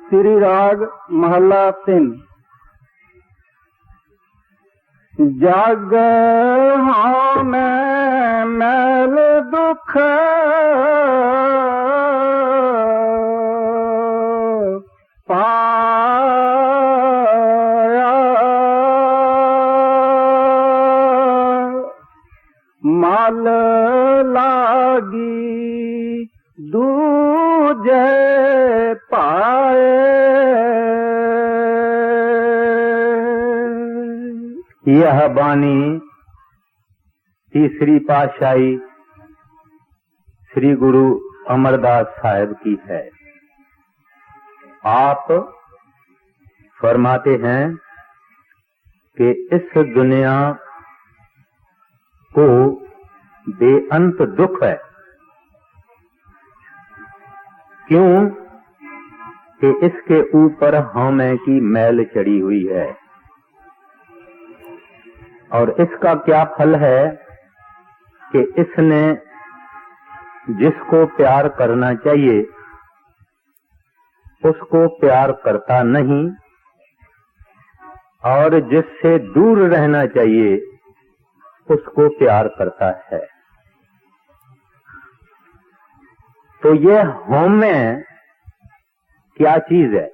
श्री राग महला 3। जग में मैल दुख पाया, माल लागी दूजे पाए। यह बानी तीसरी पातशाही श्री गुरु अमरदास साहब की है। आप फरमाते हैं कि इस दुनिया को बेअंत दुख है। क्यों? कि इसके ऊपर हमें की मैल चढ़ी हुई है। और इसका क्या फल है कि इसने जिसको प्यार करना चाहिए उसको प्यार करता नहीं, और जिससे दूर रहना चाहिए उसको प्यार करता है। तो ये हौमे क्या चीज है?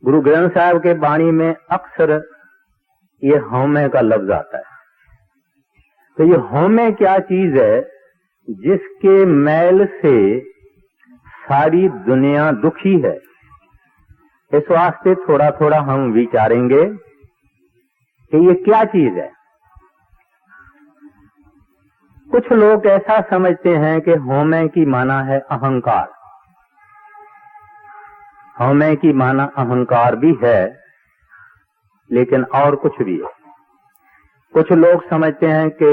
गुरु ग्रंथ साहब के वाणी में अक्सर ये हौमे का लफ्ज आता है। तो ये हौमे क्या चीज है? जिसके मैल से सारी दुनिया दुखी है। इस वास्ते थोड़ा थोड़ा हम विचारेंगे कि ये क्या चीज है। कुछ लोग ऐसा समझते हैं कि हौमे की माना है अहंकार। हौमे की माना अहंकार भी है, लेकिन और कुछ भी है। कुछ लोग समझते हैं कि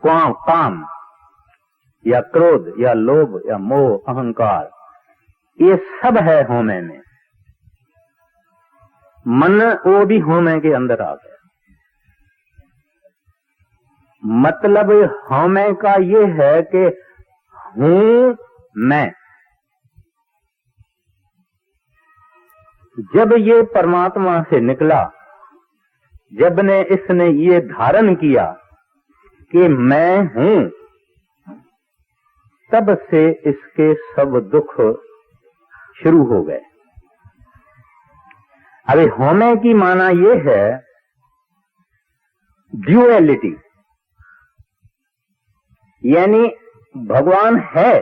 काम या क्रोध या लोभ या मोह अहंकार ये सब है हौमे में। मन वो भी हौमे के अंदर आ गया। मतलब हौमे का ये है कि हूं मैं। जब ये परमात्मा से निकला, जब ने इसने ये धारण किया कि मैं हूं, तब से इसके सब दुख शुरू हो गए। अभी हौमे की माना ये है ड्यूएलिटी, यानी भगवान है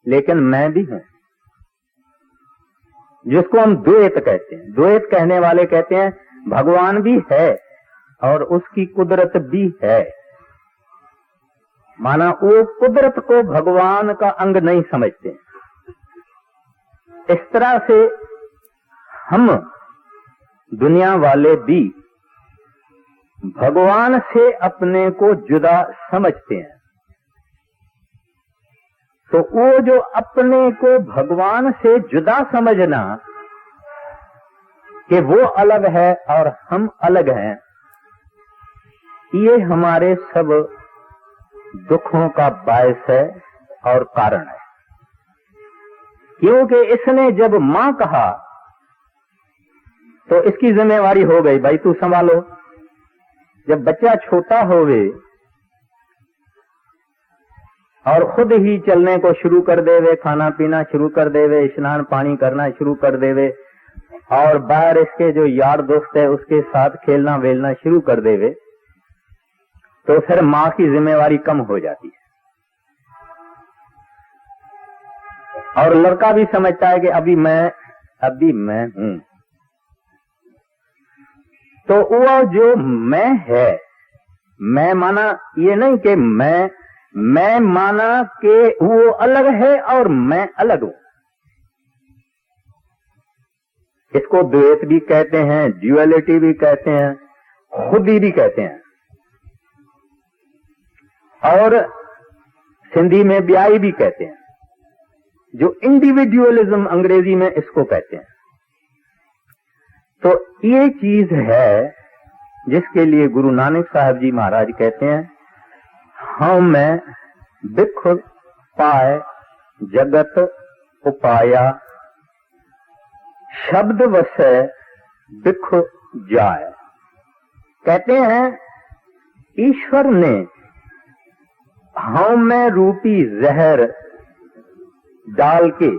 लेकिन मैं भी हूं, जिसको हम द्वैत कहते हैं। द्वैत कहने वाले कहते हैं भगवान भी है और उसकी कुदरत भी है। माना वो कुदरत को भगवान का अंग नहीं समझते। इस तरह से हम दुनिया वाले भी भगवान से अपने को जुदा समझते हैं। तो वो जो अपने को भगवान से जुदा समझना कि वो अलग है और हम अलग हैं, ये हमारे सब दुखों का बायस है और कारण है। क्योंकि इसने जब मां कहा तो इसकी जिम्मेवारी हो गई, भाई तू संभालो। जब बच्चा छोटा होवे और खुद ही चलने को शुरू कर देवे, खाना पीना शुरू कर देवे, स्नान पानी करना शुरू कर देवे और बाहर इसके जो यार दोस्त है उसके साथ खेलना वेलना शुरू कर देवे, तो फिर मां की जिम्मेवारी कम हो जाती है। और लड़का भी समझता है कि अभी मैं हूं। तो वो जो मैं है, मैं माना ये नहीं कि मैं माना कि वो अलग है और मैं अलग हूं। इसको द्वैत भी कहते हैं, ड्यूअलिटी भी कहते हैं, खुदी भी कहते हैं, और सिंधी में ब्याई भी कहते हैं। जो इंडिविजुअलिज्म अंग्रेजी में इसको कहते हैं। तो ये चीज है जिसके लिए गुरु नानक साहब जी महाराज कहते हैं हम मैं बिख पाए जगत उपाया, शब्द वसै बिख जाए। कहते हैं ईश्वर ने हौमे रूपी जहर डाल के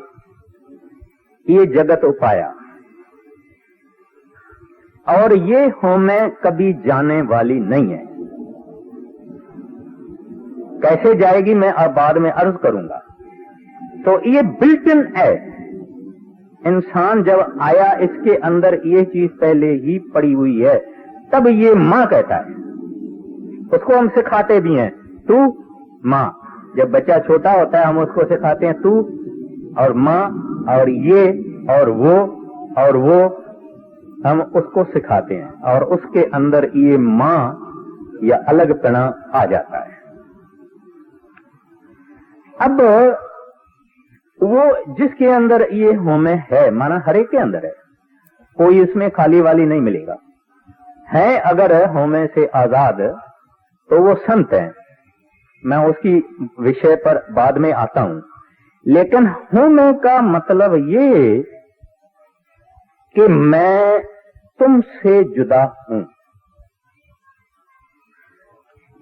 ये जगत उपाया, और ये हौमे कभी जाने वाली नहीं है। कैसे जाएगी मैं अब बाद में अर्ज करूंगा। तो ये बिल्ट इन है। इंसान जब आया इसके अंदर ये चीज पहले ही पड़ी हुई है, तब ये मां कहता है। उसको हम सिखाते भी हैं, तू मां। जब बच्चा छोटा होता है हम उसको सिखाते हैं तू और मां और ये और वो हम उसको सिखाते हैं, और उसके अंदर ये मां या अलगपना आ जाता है। अब वो जिसके अंदर ये होमे है, माना हर एक के अंदर है, कोई इसमें खाली वाली नहीं मिलेगा, है अगर होमे से आजाद तो वो संत है। मैं उसकी विषय पर बाद में आता हूं। लेकिन होमे का मतलब ये कि मैं तुमसे जुदा हूं।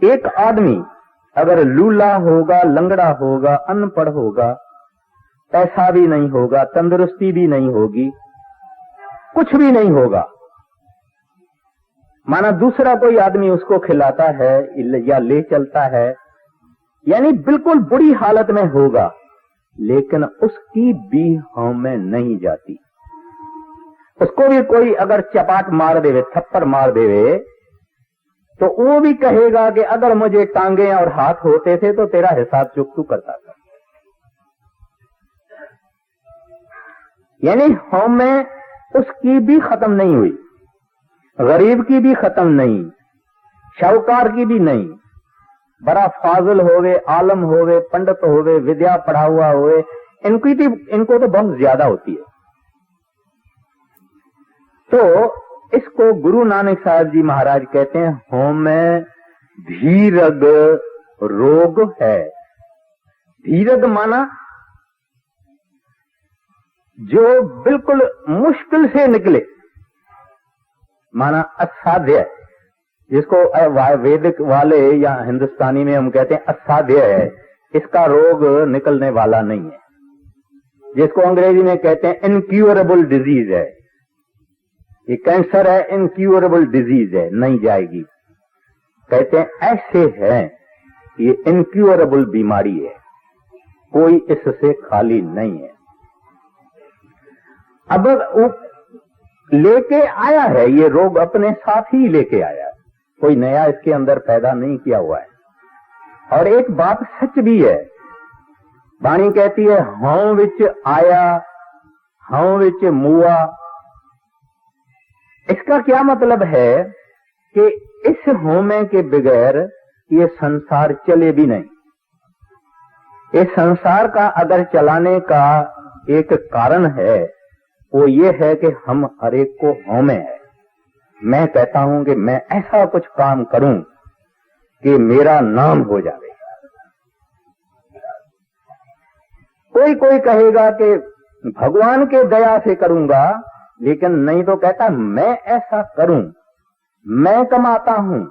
एक आदमी अगर लूला होगा, लंगड़ा होगा, अनपढ़ होगा, पैसा भी नहीं होगा, तंदुरुस्ती भी नहीं होगी, कुछ भी नहीं होगा, माना दूसरा कोई आदमी उसको खिलाता है या ले चलता है, यानी बिल्कुल बुरी हालत में होगा, लेकिन उसकी भी हौमें नहीं जाती। उसको भी कोई अगर चपाट मार देवे, थप्पड़ मार देवे, तो वो भी कहेगा कि अगर मुझे टांगे और हाथ होते थे तो तेरा हिसाब चुकतू करता था। यानी हौमें उसकी भी खत्म नहीं हुई, गरीब की भी खत्म नहीं, शाहूकार की भी नहीं। बड़ा फाजिल होवे, आलम होवे, पंडित होवे, विद्या पढ़ा हुआ होवे, इनको तो बहुत ज्यादा होती है। तो इसको गुरु नानक साहब जी महाराज कहते हैं हौमे धीरग रोग है। धीरग माना जो बिल्कुल मुश्किल से निकले, माना असाध्य है, जिसको वैदिक वाले या हिंदुस्तानी में हम कहते हैं असाध्य है, इसका रोग निकलने वाला नहीं है, जिसको अंग्रेजी में कहते हैं इनक्यूरेबल डिजीज है। ये कैंसर है, इनक्यूरेबल डिजीज है, नहीं जाएगी। कहते हैं ऐसे है, ये इनक्यूरेबल बीमारी है, कोई इससे खाली नहीं है। अब लेके आया है ये रोग, अपने साथ ही लेके आया है, कोई नया इसके अंदर पैदा नहीं किया हुआ है। और एक बात सच भी है, बाणी कहती है हौं विच आया हौं विच मुआ। इसका क्या मतलब है कि इस होमे के बगैर ये संसार चले भी नहीं। इस संसार का अगर चलाने का एक कारण है वो ये है कि हम हर एक को होमे है। मैं कहता हूं कि मैं ऐसा कुछ काम करूं कि मेरा नाम हो जाए। कोई कहेगा कि भगवान के दया से करूंगा, लेकिन नहीं तो कहता मैं ऐसा करूं, मैं कमाता हूं,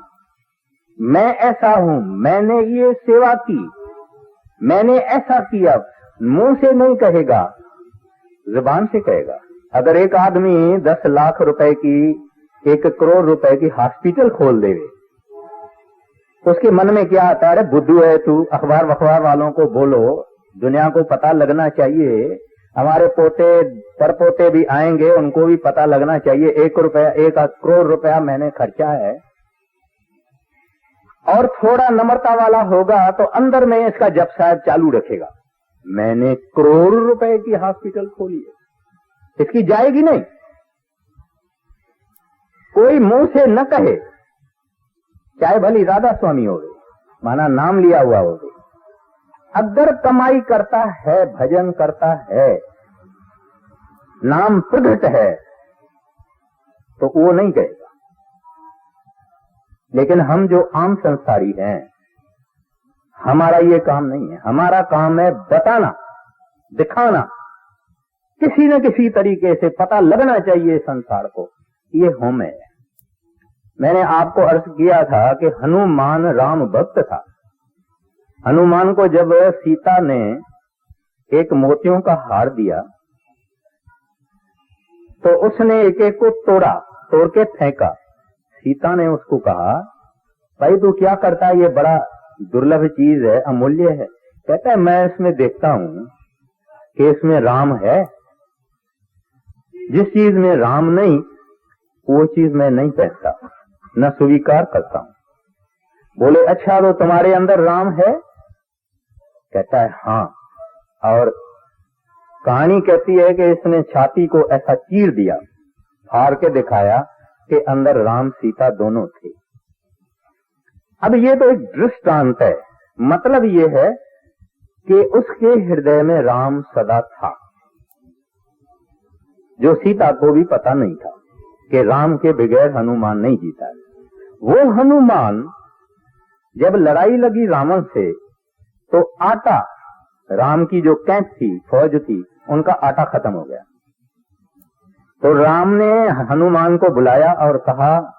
मैं ऐसा हूं, मैंने ये सेवा की, मैंने ऐसा किया। मुंह से नहीं कहेगा, जुबान से कहेगा। अगर एक आदमी 10 लाख रुपए की, 1 करोड़ रुपए की हॉस्पिटल खोल देवे, उसके मन में क्या आता है? अरे बुद्धू है तू, अखबार वखबार वालों को बोलो, दुनिया को पता लगना चाहिए, हमारे पोते परपोते भी आएंगे, उनको भी पता लगना चाहिए 1 करोड़ रुपया मैंने खर्चा है। और थोड़ा नम्रता वाला होगा तो अंदर में इसका जप साहब चालू रखेगा, मैंने करोड़ रुपए की हॉस्पिटल खोली है, इसकी जाएगी नहीं। कोई मुंह से न कहे, चाहे भली राधा स्वामी हो गए, माना नाम लिया हुआ हो गए, अगर कमाई करता है, भजन करता है, नाम प्रगट है, तो वो नहीं कहेगा। लेकिन हम जो आम संसारी हैं, हमारा ये काम नहीं है। हमारा काम है बताना, दिखाना, किसी न किसी तरीके से पता लगना चाहिए संसार को। ये होम है। मैंने आपको अर्ज किया था कि हनुमान राम भक्त था। हनुमान को जब सीता ने एक मोतियों का हार दिया तो उसने एक एक को तोड़ के फेंका। सीता ने उसको कहा, भाई तू क्या करता है, ये बड़ा दुर्लभ चीज है, अमूल्य है। कहता है मैं इसमें देखता हूं कि इसमें राम है। जिस चीज में राम नहीं वो चीज मैं नहीं पहनता, न स्वीकार करता हूं। बोले अच्छा तो तुम्हारे अंदर राम है? कहता है हाँ। और कहानी कहती है कि इसने छाती को ऐसा चीर दिया, फाड़ के दिखाया कि अंदर राम सीता दोनों थे। अब ये तो एक दृष्टांत है। मतलब ये है कि उसके हृदय में राम सदा था, जो सीता को भी पता नहीं था कि राम के बगैर हनुमान नहीं जीता है। वो हनुमान जब लड़ाई लगी रावण से तो आटा, राम की जो कैंप थी, फौज थी, उनका आटा खत्म हो गया। तो राम ने हनुमान को बुलाया और कहा,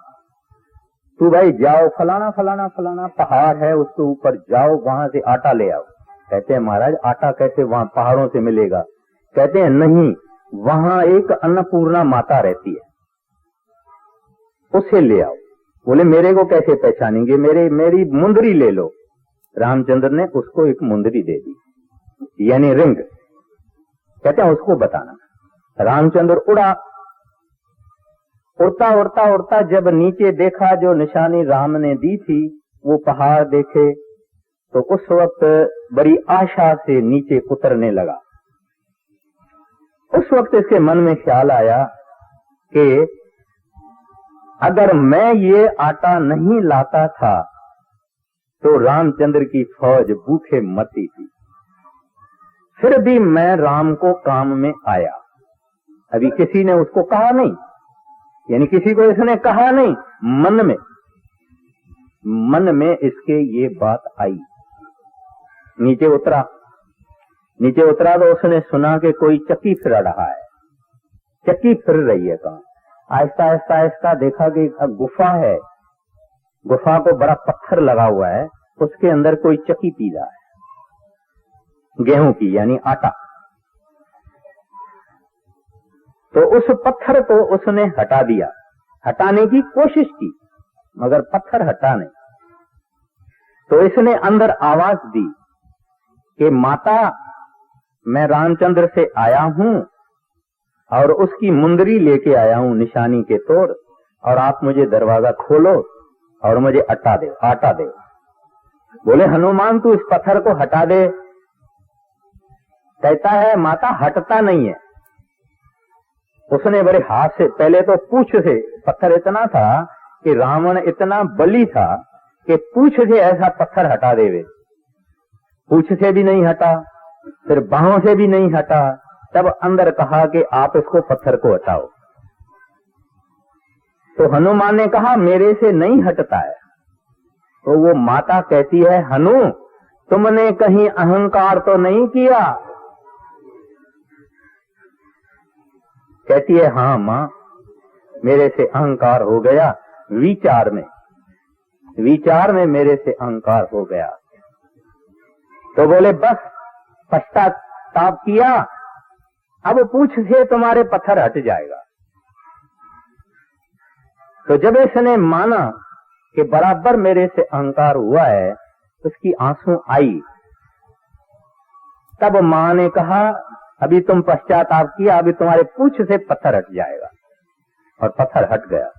तू भाई जाओ, फलाना फलाना फलाना पहाड़ है, उसके ऊपर जाओ, वहां से आटा ले आओ। कहते हैं महाराज आटा कैसे वहां पहाड़ों से मिलेगा? कहते हैं नहीं, वहां एक अन्नपूर्णा माता रहती है, उसे ले आओ। बोले मेरे को कैसे पहचानेंगे? मेरी मुंदरी ले लो। रामचंद्र ने उसको एक मुंदरी दे दी, यानी रिंग। कहते हैं उसको बताना। रामचंद्र उड़ता जब नीचे देखा, जो निशानी राम ने दी थी वो पहाड़ देखे, तो उस वक्त बड़ी आशा से नीचे उतरने लगा। उस वक्त इसके मन में ख्याल आया कि अगर मैं ये आटा नहीं लाता था तो रामचंद्र की फौज भूखे मरती थी। फिर भी मैं राम को काम में आया। अभी किसी ने उसको कहा नहीं, यानी किसी को इसने कहा नहीं, मन में इसके ये बात आई। नीचे उतरा तो उसने सुना कि कोई चक्की फिर रहा है। चक्की फिर रही है कहाँ? आहिस्ता आहिस्ता आहिस्ता देखा कि गुफा है, गुफा को बड़ा पत्थर लगा हुआ है, उसके अंदर कोई चक्की पी रहा है, गेहूं की, यानी आटा। तो उस पत्थर को उसने हटा दिया, हटाने की कोशिश की, मगर पत्थर हटा नहीं। तो इसने अंदर आवाज दी कि माता, मैं रामचंद्र से आया हूं और उसकी मुंदरी लेके आया हूं निशानी के तौर, और आप मुझे दरवाजा खोलो और मुझे आटा दे। बोले हनुमान तू इस पत्थर को हटा दे। कहता है माता हटता नहीं है। उसने बड़े हाथ से, पहले तो पूंछ से, पत्थर इतना था कि रावण इतना बली था कि पूंछ से ऐसा पत्थर हटा देवे। पूंछ से भी नहीं हटा, फिर बाहों से भी नहीं हटा। तब अंदर कहा कि आप इसको पत्थर को हटाओ। तो हनुमान ने कहा मेरे से नहीं हटता है। तो वो माता कहती है, हनु तुमने कहीं अहंकार तो नहीं किया? कहती है हाँ मां, मेरे से अहंकार हो गया, विचार में मेरे से अहंकार हो गया। तो बोले बस पश्चाताप किया, अब पूंछ से तुम्हारे पत्थर हट जाएगा। तो जब इसने माना कि बराबर मेरे से अहंकार हुआ है, उसकी आंसू आई। तब मां ने कहा अभी तुम पश्चाताप किया, अभी तुम्हारे पूंछ से पत्थर हट जाएगा, और पत्थर हट गया।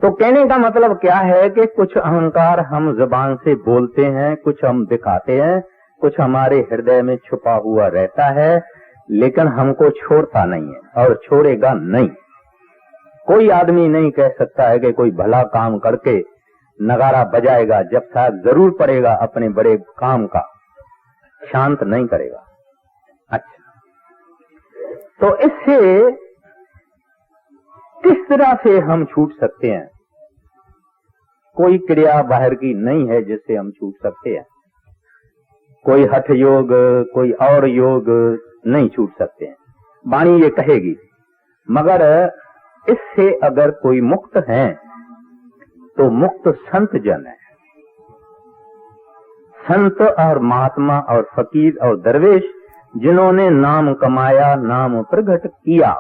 तो कहने का मतलब क्या है कि कुछ अहंकार हम जुबान से बोलते हैं, कुछ हम दिखाते हैं, कुछ हमारे हृदय में छुपा हुआ रहता है, लेकिन हमको छोड़ता नहीं है और छोड़ेगा नहीं। कोई आदमी नहीं कह सकता है कि कोई भला काम करके नगारा बजाएगा, जब शायद जरूर पड़ेगा अपने बड़े काम का, शांत नहीं करेगा। अच्छा, तो इससे किस तरह से हम छूट सकते हैं? कोई क्रिया बाहर की नहीं है जिससे हम छूट सकते हैं। कोई हठ योग, कोई और योग नहीं छूट सकते हैं। वाणी ये कहेगी, मगर इससे अगर कोई मुक्त है तो मुक्त संत जन है। संत और महात्मा और फकीर और दरवेश जिन्होंने नाम कमाया, नाम प्रकट किया,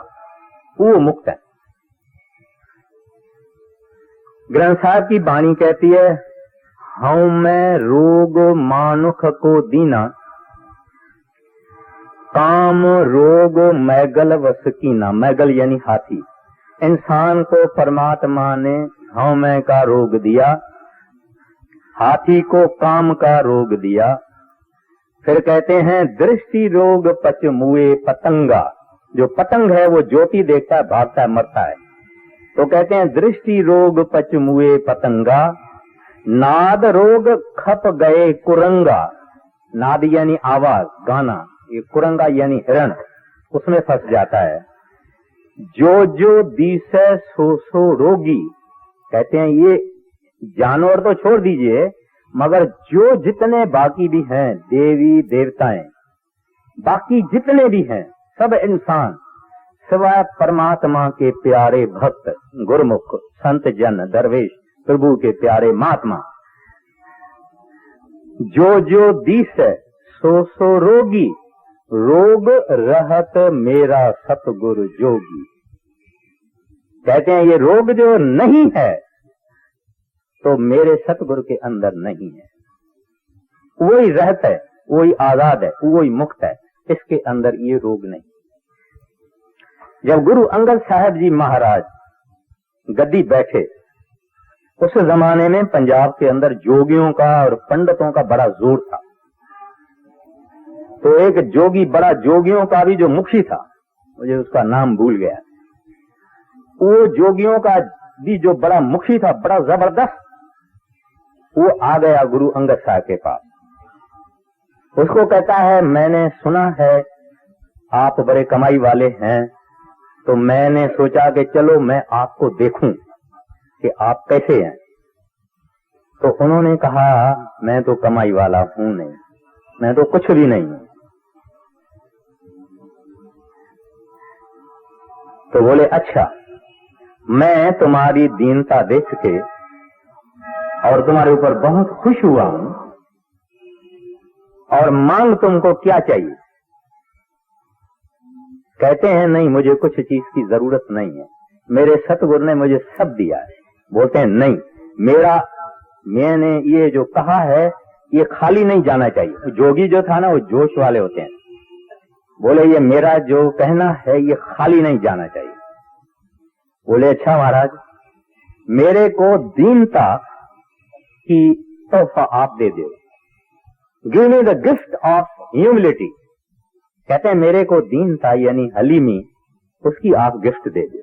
वो मुक्त है। ग्रंथ साहब की वाणी कहती है, हूं मैं रोग मानुख को दीना, काम रोग मैगल वस कीना। मैगल यानी हाथी। इंसान को परमात्मा ने हूं मैं का रोग दिया, हाथी को काम का रोग दिया। फिर कहते हैं दृष्टि रोग पच मुए पतंगा। जो पतंग है वो ज्योति देखता है, भागता है, मरता है। तो कहते हैं दृष्टि रोग पच मुए पतंगा, नाद रोग खप गए कुरंगा। नाद यानी आवाज, गाना। ये कुरंगा यानी हिरण, उसमें फंस जाता है। जो जो दिसे सो सो रोगी। कहते हैं ये जानवर तो छोड़ दीजिए, मगर जो जितने बाकी भी हैं, देवी देवताएं, बाकी जितने भी हैं, सब इंसान, सिवाय परमात्मा के प्यारे भक्त, गुरमुख, संत जन, दरवेश, प्रभु के प्यारे महात्मा, जो जो दिस सो सो रोगी, रोग रहत मेरा सतगुरु जोगी। कहते हैं ये रोग जो नहीं है तो मेरे सतगुरु के अंदर नहीं है। वही रहत है, वही आजाद है, वही मुक्त है, इसके अंदर ये रोग नहीं। जब गुरु अंगद साहब जी महाराज गद्दी बैठे, उस जमाने में पंजाब के अंदर जोगियों का और पंडितों का बड़ा जोर था। तो एक जोगी, बड़ा जोगियों का भी जो मुखी था, मुझे उसका नाम भूल गया, वो जोगियों का भी जो बड़ा मुखी था, बड़ा जबरदस्त, वो आ गया गुरु अंगद साहब के पास। उसको कहता है, मैंने सुना है आप बड़े कमाई वाले हैं, तो मैंने सोचा कि चलो मैं आपको देखूं कि आप कैसे हैं। तो उन्होंने कहा, मैं तो कमाई वाला हूं नहीं, मैं तो कुछ भी नहीं हूं। तो बोले, अच्छा, मैं तुम्हारी दीनता देख के और तुम्हारे ऊपर बहुत खुश हुआ हूं, और मांग तुमको क्या चाहिए? कहते हैं, नहीं, मुझे कुछ चीज की जरूरत नहीं है, मेरे सतगुरु ने मुझे सब दिया है। बोलते हैं, नहीं, मैंने ये जो कहा है ये खाली नहीं जाना चाहिए। जोगी जो था ना, वो जोश वाले होते हैं। बोले, ये मेरा जो कहना है ये खाली नहीं जाना चाहिए। बोले, अच्छा महाराज, मेरे को दीनता की तोहफा आप दे दो। Give me the gift of humility. कहते हैं, मेरे को दीनता यानी हलीमी, उसकी आप गिफ्ट दे दो।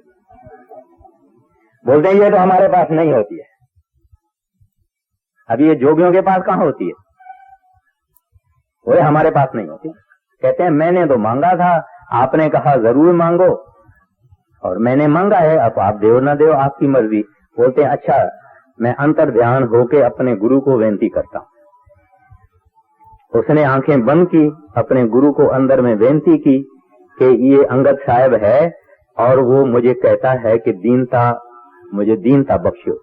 बोलते हैं, ये तो हमारे पास नहीं होती है। अभी ये जोगियों के पास कहां होती है? बोले, हमारे पास नहीं होती। कहते हैं, मैंने तो मांगा था, आपने कहा जरूर मांगो, और मैंने मांगा है, अब आप देव ना देव आपकी मर्जी। बोलते हैं, अच्छा, मैं अंतर ध्यान होके अपने गुरु को विनती करता हूं। उसने आंखें बंद की, अपने गुरु को अंदर में विनती की कि ये अंगद साहब है और वो मुझे कहता है कि मुझे दीनता बख्शो।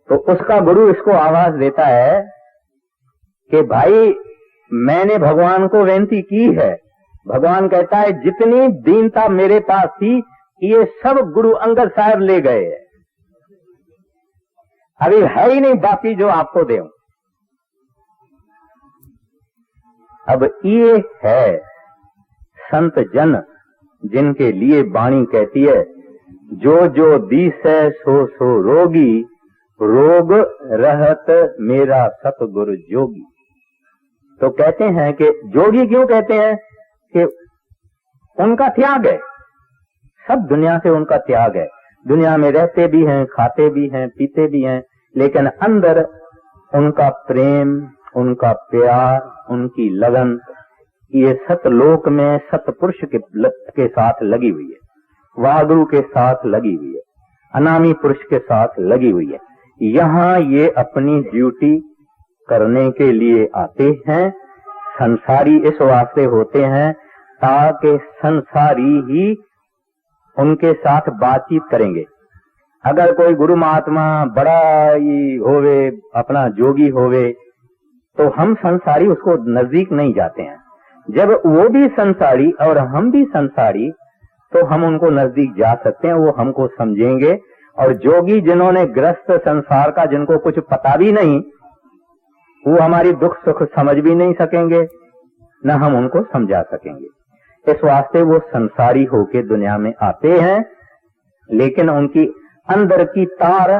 तो उसका गुरु इसको आवाज देता है कि भाई, मैंने भगवान को विनती की है। भगवान कहता है, जितनी दीनता मेरे पास थी ये सब गुरु अंगद साहब ले गए, अभी है ही नहीं बाकी जो आपको देऊं। अब ये है संत जन जिनके लिए वाणी कहती है, जो जो दिसै सो सो रोगी, रोग रहत मेरा सतगुरु जोगी। तो कहते हैं कि जोगी क्यों कहते हैं कि उनका त्याग है, सब दुनिया से उनका त्याग है। दुनिया में रहते भी हैं, खाते भी हैं, पीते भी हैं, लेकिन अंदर उनका प्रेम, उनका प्यार, उनकी लगन, ये सतलोक में सतपुरुष के साथ लगी हुई है, वागुरु के साथ लगी हुई है, अनामी पुरुष के साथ लगी हुई है। यहाँ ये अपनी ड्यूटी करने के लिए आते हैं। संसारी इस वास्ते होते हैं ताकि संसारी ही उनके साथ बातचीत करेंगे। अगर कोई गुरु महात्मा बड़ा ही होवे, अपना जोगी होवे, तो हम संसारी उसको नजदीक नहीं जाते हैं। जब वो भी संसारी और हम भी संसारी, तो हम उनको नजदीक जा सकते हैं, वो हमको समझेंगे। और जोगी जिन्होंने ग्रस्त संसार का, जिनको कुछ पता भी नहीं, वो हमारी दुख सुख समझ भी नहीं सकेंगे, न हम उनको समझा सकेंगे। इस वास्ते वो संसारी होके दुनिया में आते हैं, लेकिन उनकी अंदर की तार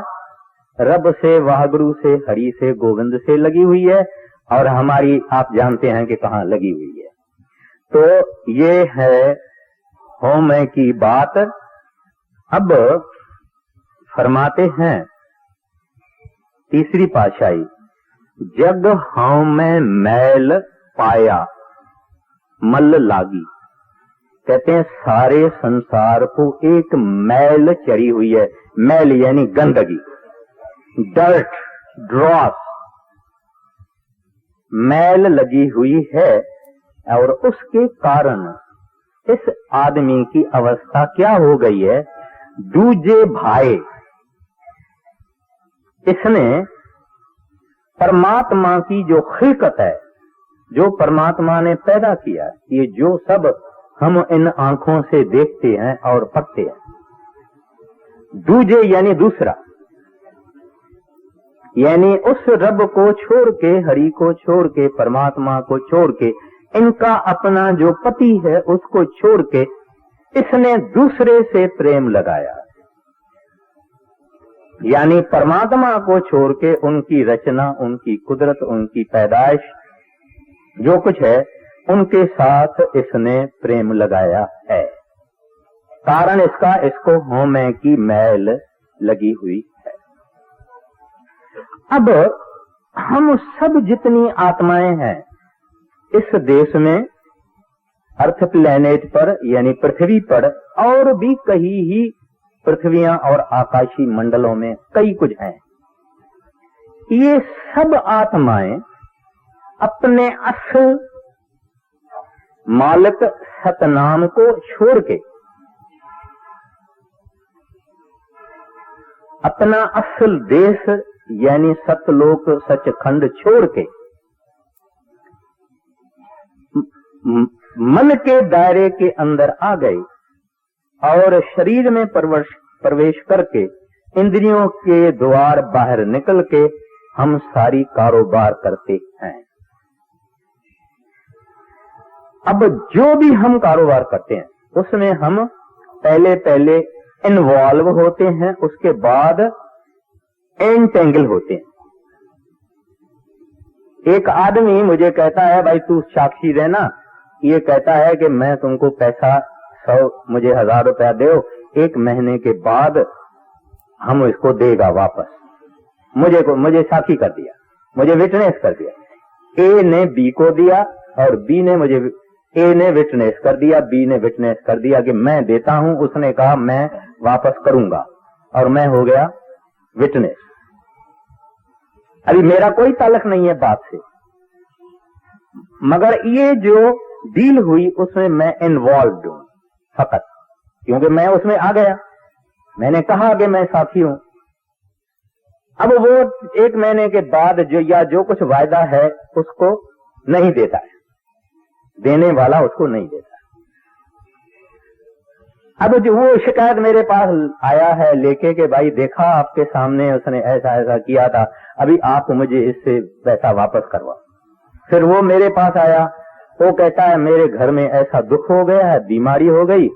रब से, वाहगुरु से, हरि से, गोविंद से लगी हुई है, और हमारी आप जानते हैं कि कहाँ लगी हुई है। तो ये है होम की बात। अब फरमाते हैं तीसरी पातशाही, जग हाउ में मैल पाया मल लागी। कहते हैं सारे संसार को एक मैल चढ़ी हुई है। मैल यानी गंदगी, डर्ट, ड्रॉस, मैल लगी हुई है। और उसके कारण इस आदमी की अवस्था क्या हो गई है, दूजे भाई। इसने परमात्मा की जो खिलकत है, जो परमात्मा ने पैदा किया, ये जो सब हम इन आंखों से देखते हैं और पढ़ते हैं, दूजे यानी दूसरा, यानी उस रब को छोड़ के, हरि को छोड़ के, परमात्मा को छोड़ के, इनका अपना जो पति है उसको छोड़ के इसने दूसरे से प्रेम लगाया। यानी परमात्मा को छोड़ के उनकी रचना, उनकी कुदरत, उनकी पैदाइश, जो कुछ है, उनके साथ इसने प्रेम लगाया है। कारण इसका, इसको होमे की मैल लगी हुई है। अब हम सब जितनी आत्माएं हैं इस देश में, अर्थ प्लेनेट पर यानी पृथ्वी पर, और भी कई ही पृथ्वियां और आकाशीय मंडलों में कई कुछ हैं। ये सब आत्माएं अपने असल मालिक सतनाम को छोड़ के, अपना असल देश यानी सतलोक सचखंड छोड़ के मन के दायरे के अंदर आ गए और शरीर में प्रवेश करके इंद्रियों के द्वार बाहर निकल के हम सारी कारोबार करते हैं। अब जो भी हम कारोबार करते हैं उसमें हम पहले इन्वॉल्व होते हैं, उसके बाद एंटेंगल होते हैं। एक आदमी मुझे कहता है, भाई तू साक्षी रहना, ये कहता है कि मैं तुमको पैसा 100, मुझे 1000 रुपया दो, 1 महीने के बाद हम इसको देगा वापस। मुझे साक्षी कर दिया, मुझे विटनेस कर दिया। ए ने बी को दिया और बी ने मुझे, ए ने विटनेस कर दिया, बी ने विटनेस कर दिया कि मैं देता हूं, उसने कहा मैं वापस करूंगा, और मैं हो गया विटनेस। अभी मेरा कोई ताल्लुक नहीं है बात से, मगर ये जो डील हुई उसमें मैं इन्वॉल्व हूं फकत, क्योंकि मैं उसमें आ गया, मैंने कहा कि मैं साथी हूं। अब वो 1 महीने के बाद जो कुछ वायदा है उसको नहीं देता है, देने वाला उसको नहीं देता। अब जो वो शिकायत मेरे पास आया है लेके कि भाई देखा आपके सामने उसने ऐसा ऐसा किया था, अभी आप मुझे इससे पैसा वापस करवा। फिर वो मेरे पास आया, वो कहता है मेरे घर में ऐसा दुख हो गया है, बीमारी हो गई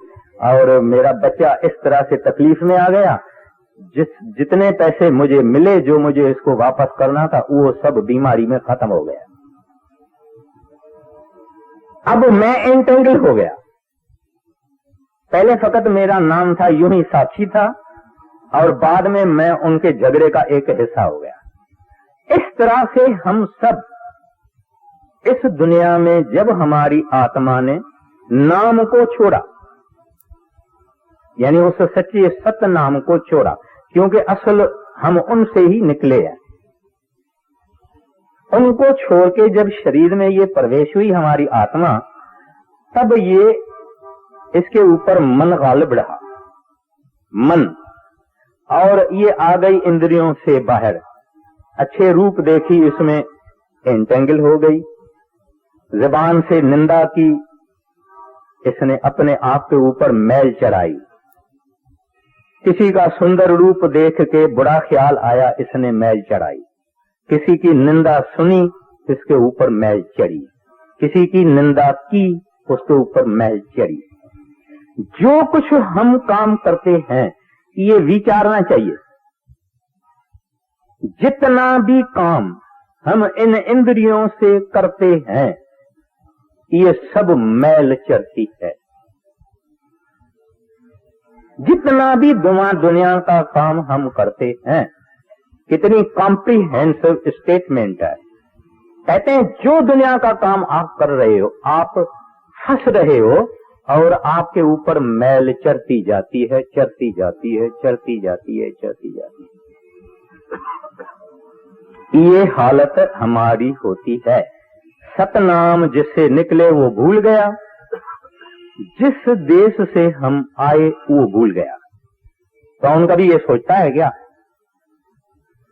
और मेरा बच्चा इस तरह से तकलीफ में आ गया, जितने पैसे मुझे मिले जो मुझे इसको वापस करना था वो सब बीमारी में खत्म हो गया। अब मैं एंटेंगल हो गया। पहले फकत मेरा नाम था, यूं ही साक्षी था, और बाद में मैं उनके झगड़े का एक हिस्सा हो गया। इस तरह से हम सब इस दुनिया में, जब हमारी आत्मा ने नाम को छोड़ा, यानी उस सच्चे सत्य नाम को छोड़ा, क्योंकि हम उनसे ही निकले हैं। उनको छोड़ के जब शरीर में ये प्रवेश हुई हमारी आत्मा, तब ये इसके ऊपर मन गालिब रहा, मन, और ये आ गई इंद्रियों से बाहर। अच्छे रूप देखी, इसमें एंटेंगल हो गई। ज़बान से निंदा की, इसने अपने आप के ऊपर मैल चढ़ाई। किसी का सुंदर रूप देख के बुरा ख्याल आया, इसने मैल चढ़ाई। किसी की निंदा सुनी, इसके ऊपर मैल चढ़ी। किसी की निंदा की, उसके ऊपर मैल चढ़ी। जो कुछ हम काम करते हैं ये विचारना चाहिए। जितना भी काम हम इन इंद्रियों से करते हैं ये सब मैल चढ़ती है। जितना भी दुनिया का काम हम करते हैं, कितनी कॉम्प्रिहेंसिव स्टेटमेंट है। कहते हैं जो दुनिया का काम आप कर रहे हो, आप फंस रहे हो और आपके ऊपर मैल चढ़ती जाती है, चढ़ती जाती है, चढ़ती जाती है, चढ़ती जाती है। ये हालत हमारी होती है। सतनाम जिससे निकले वो भूल गया, जिस देश से हम आए वो भूल गया। कौन कभी ये सोचता है क्या?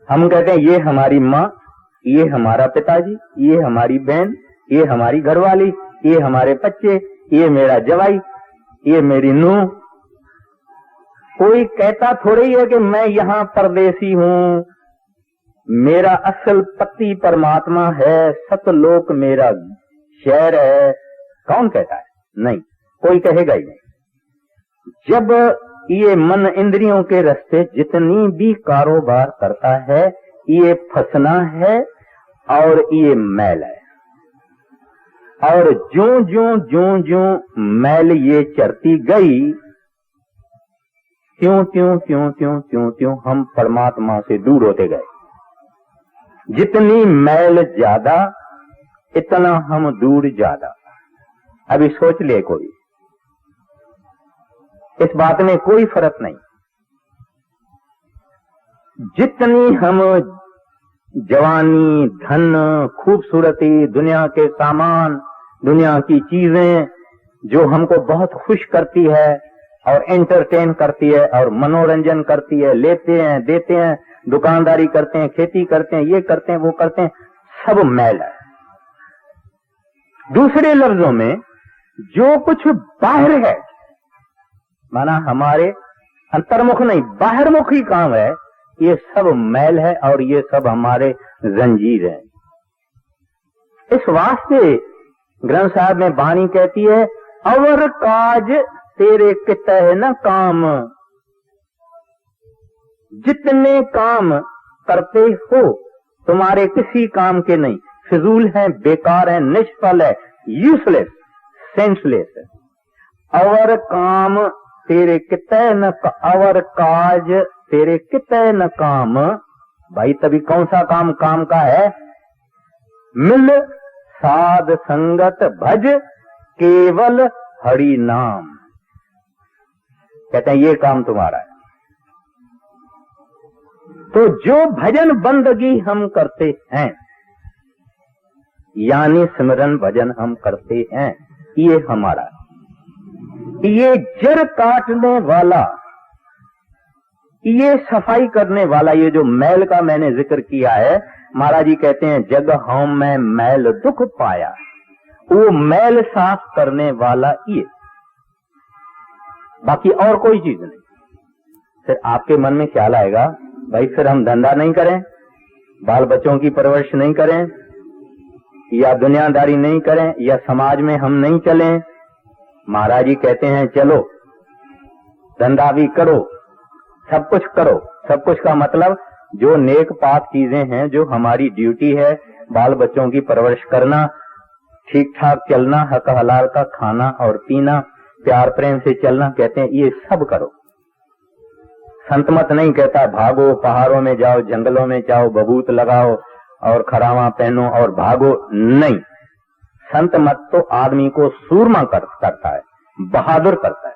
हम कहते हैं ये हमारी माँ, ये हमारा पिताजी, ये हमारी बहन, ये हमारी घरवाली, ये हमारे बच्चे, ये मेरा जवाई, ये मेरी नूह। कोई कहता थोड़ी है कि मैं यहाँ परदेसी हूँ, मेरा असल पति परमात्मा है, सतलोक मेरा शहर है। कौन कहता है? नहीं, कोई कहेगा ही नहीं। जब ये मन इंद्रियों के रास्ते जितनी भी कारोबार करता है, ये फंसना है और ये मैल है। और ज्यों ज्यों ज्यों ज्यों मैल ये चढ़ती गई, त्यों त्यों त्यों त्यों त्यों त्यों हम परमात्मा से दूर होते गए। जितनी मैल ज्यादा, इतना हम दूर ज्यादा। अभी सोच ले कोई, इस बात में कोई फर्क नहीं। जितनी हम जवानी, धन, खूबसूरती, दुनिया के सामान, दुनिया की चीजें जो हमको बहुत खुश करती है और एंटरटेन करती है और मनोरंजन करती है, लेते हैं, देते हैं, दुकानदारी करते हैं, खेती करते हैं, ये करते हैं, वो करते हैं, सब मैल है। दूसरे लफ्जों में जो कुछ बाहर है, माना हमारे अंतर्मुख नहीं बाहरमुखी काम है, ये सब मैल है और ये सब हमारे जंजीर है। इस वास्ते ग्रंथ साहब में वाणी कहती है, अवर काज तेरे कितह न काम। जितने काम करते हो तुम्हारे किसी काम के नहीं, फिजूल है, बेकार है, निष्फल है, यूजलेस, सेंसलेस है। अवर काम तेरे कितह न, अवर काज तेरे कितह न काम। भाई तभी कौन सा काम काम का है? मिल साध संगत भज केवल हरि नाम। कहते हैं ये काम तुम्हारा है। तो जो भजन बंदगी हम करते हैं, यानी सिमरन भजन हम करते हैं, ये हमारा, ये जड़ काटने वाला, ये सफाई करने वाला, ये जो मैल का मैंने जिक्र किया है, महाराज जी कहते हैं जग हम में मैल दुख पाया, वो मैल साफ करने वाला ये, बाकी और कोई चीज नहीं। फिर आपके मन में ख्याल आएगा, भाई फिर हम धंधा नहीं करें, बाल बच्चों की परवरिश नहीं करें, या दुनियादारी नहीं करें, या समाज में हम नहीं चलें। महाराज जी कहते हैं चलो धंधा भी करो, सब कुछ करो। सब कुछ का मतलब जो नेक पाक चीजें हैं, जो हमारी ड्यूटी है, बाल बच्चों की परवरिश करना, ठीक ठाक चलना, हक हलाल का खाना और पीना, प्यार प्रेम से चलना, कहते हैं ये सब करो। संत मत नहीं कहता भागो, पहाड़ों में जाओ, जंगलों में जाओ, बबूत लगाओ और खरामा पहनो और भागो, नहीं। संत मत तो आदमी को सूरमा करता है, बहादुर करता है।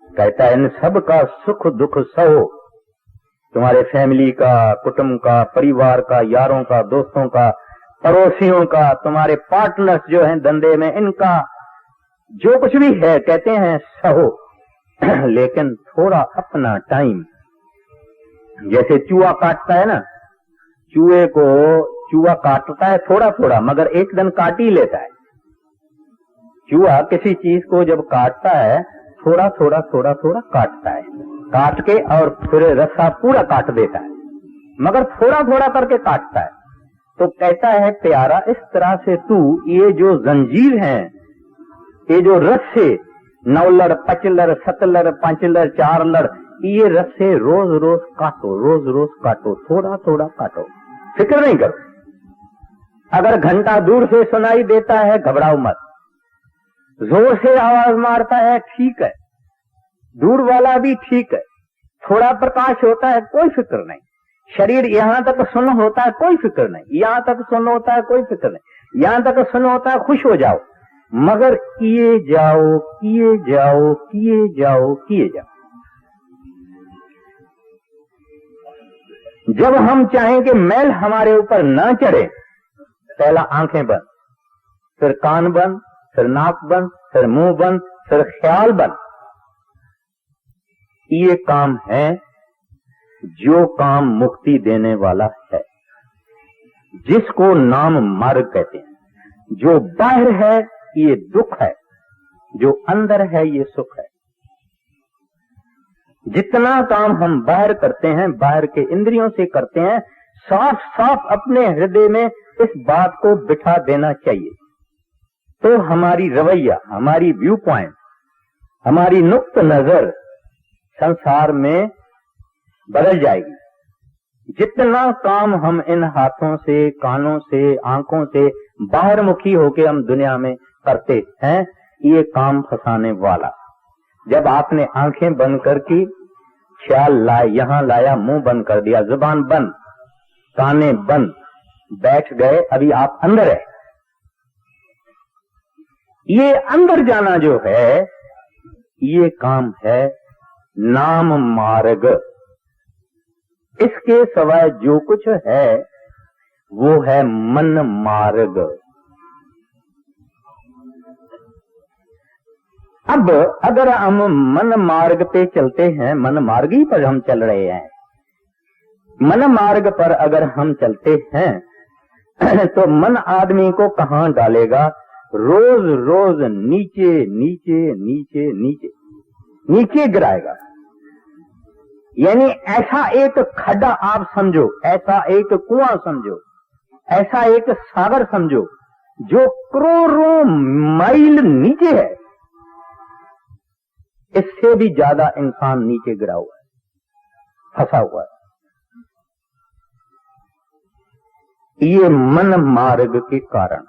कहता है इन सब का सुख दुख सहो, तुम्हारे फैमिली का, कुटुंब का, परिवार का, यारों का, दोस्तों का, पड़ोसियों का, तुम्हारे पार्टनर्स जो हैं धंधे में, इनका जो कुछ भी है कहते हैं सहो, लेकिन थोड़ा अपना टाइम, जैसे चूहा काटता है ना, चूहा काटता है थोड़ा थोड़ा मगर एक दिन काट ही लेता है। चूहा किसी चीज को जब काटता है थोड़ा थोड़ा काटता है, काट के और फिर रस्सा पूरा काट देता है, मगर थोड़ा थोड़ा करके काटता है। तो कहता है प्यारा, इस तरह से तू ये जो जंजीर है, ये जो रस्से 9 लड़, 5 लड़, 7 लड़, 5 लड़, 4 लड़, ये रस्से रोज रोज काटो, थोड़ा थोड़ा काटो, फिक्र नहीं करो। अगर घंटा दूर से सुनाई देता है घबराओ मत, जोर से आवाज मारता है ठीक है, दूर वाला भी ठीक है, थोड़ा प्रकाश होता है कोई फिक्र नहीं, शरीर यहां तक सुन होता है कोई फिक्र नहीं, यहां तक सुन होता है कोई फिक्र नहीं, यहां तक सुन होता है खुश हो जाओ, मगर किए जाओ। जब हम चाहें कि मैल हमारे ऊपर ना चढ़े, पहला आंखें बंद, फिर कान बंद, फिर नाक बंद, फिर मुंह बंद, फिर ख्याल बंद। ये काम है जो काम मुक्ति देने वाला है, जिसको नाम मार्ग कहते हैं। जो बाहर है ये दुख है, जो अंदर है ये सुख है। जितना काम हम बाहर करते हैं, बाहर के इंद्रियों से करते हैं, साफ साफ अपने हृदय में इस बात को बिठा देना चाहिए, तो हमारी रवैया, हमारी व्यू पॉइंट, हमारी नुक्त नजर संसार में बदल जाएगी। जितना काम हम इन हाथों से, कानों से, आंखों से बाहर मुखी होके हम दुनिया में करते हैं, ये काम फंसाने वाला। जब आपने आंखें बंद करके ख्याल लाए, यहां लाया, मुंह बंद कर दिया, जुबान बंद, काने बंद, बैठ गए, अभी आप अंदर है। ये अंदर जाना जो है, ये काम है नाम मार्ग। इसके सिवाय जो कुछ है वो है मन मार्ग। अब अगर हम मन मार्ग पे चलते हैं, मन मार्ग ही पर हम चल रहे हैं, मन मार्ग पर अगर हम चलते हैं तो मन आदमी को कहां डालेगा? रोज रोज नीचे नीचे नीचे नीचे नीचे गिराएगा। यानी ऐसा एक खड्डा आप समझो, ऐसा एक कुआं समझो, ऐसा एक सागर समझो जो करोड़ों माइल नीचे है। इससे भी ज्यादा इंसान नीचे गिरा हुआ है, फंसा हुआ है। ये मन मार्ग के कारण,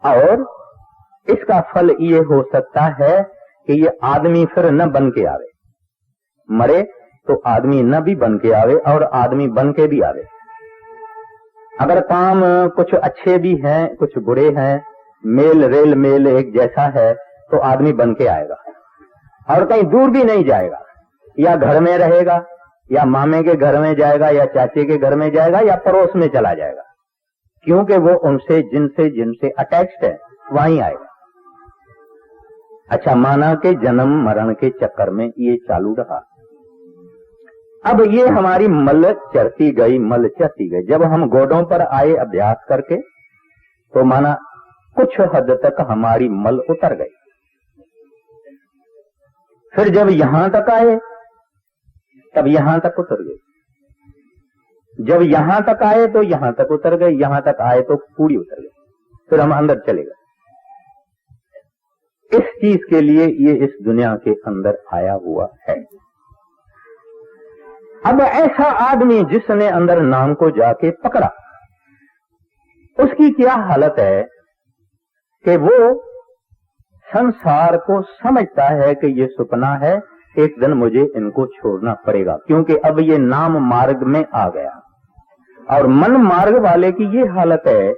और इसका फल ये हो सकता है कि ये आदमी फिर न बन के आवे, मरे तो आदमी न भी बन के आवे और आदमी बन के भी आवे। अगर काम कुछ अच्छे भी हैं, कुछ बुरे हैं, मेल रेल मेल एक जैसा है, तो आदमी बन के आएगा और कहीं दूर भी नहीं जाएगा, या घर में रहेगा, या मामे के घर में जाएगा, या चाचे के घर में जाएगा, या पड़ोस में चला जाएगा, क्योंकि वो उनसे जिनसे अटैच्ड है वहीं आएगा। अच्छा, माना के जन्म मरण के चक्कर में ये चालू रहा। अब ये हमारी मल चढ़ती गई। जब हम गोडों पर आए अभ्यास करके, तो माना कुछ हद तक हमारी मल उतर गई। फिर जब यहां तक आए तब यहां तक उतर गई। जब यहां तक आए तो यहां तक उतर गई, यहां तक आए तो पूरी उतर गई। फिर हम अंदर चले गए। इस चीज के लिए ये इस दुनिया के अंदर आया हुआ है। अब ऐसा आदमी जिसने अंदर नाम को जाके पकड़ा, उसकी क्या हालत है कि वो संसार को समझता है कि ये सपना है, एक दिन मुझे इनको छोड़ना पड़ेगा, क्योंकि अब ये नाम मार्ग में आ गया। और मन मार्ग वाले की ये हालत है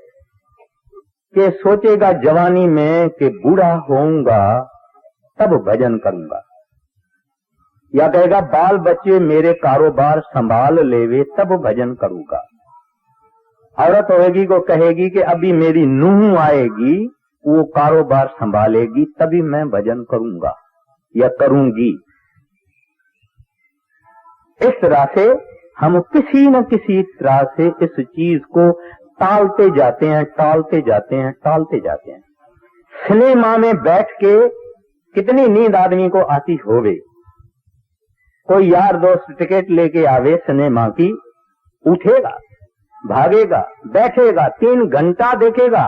कि सोचेगा जवानी में कि बूढ़ा होऊंगा तब भजन करूंगा, या कहेगा बाल बच्चे मेरे कारोबार संभाल लेवे तब भजन करूंगा। औरत होगी को कहेगी कि अभी मेरी नूह आएगी, वो कारोबार संभालेगी तभी मैं भजन करूंगा या करूंगी। इस तरह से हम किसी न किसी तरह से इस चीज को टालते जाते हैं, टालते जाते हैं, टालते जाते हैं। सिनेमा में बैठ के कितनी नींद आदमी को आती होवे। कोई यार दोस्त टिकट लेके आवे सिनेमा की, उठेगा, भागेगा, बैठेगा, 3 घंटा देखेगा,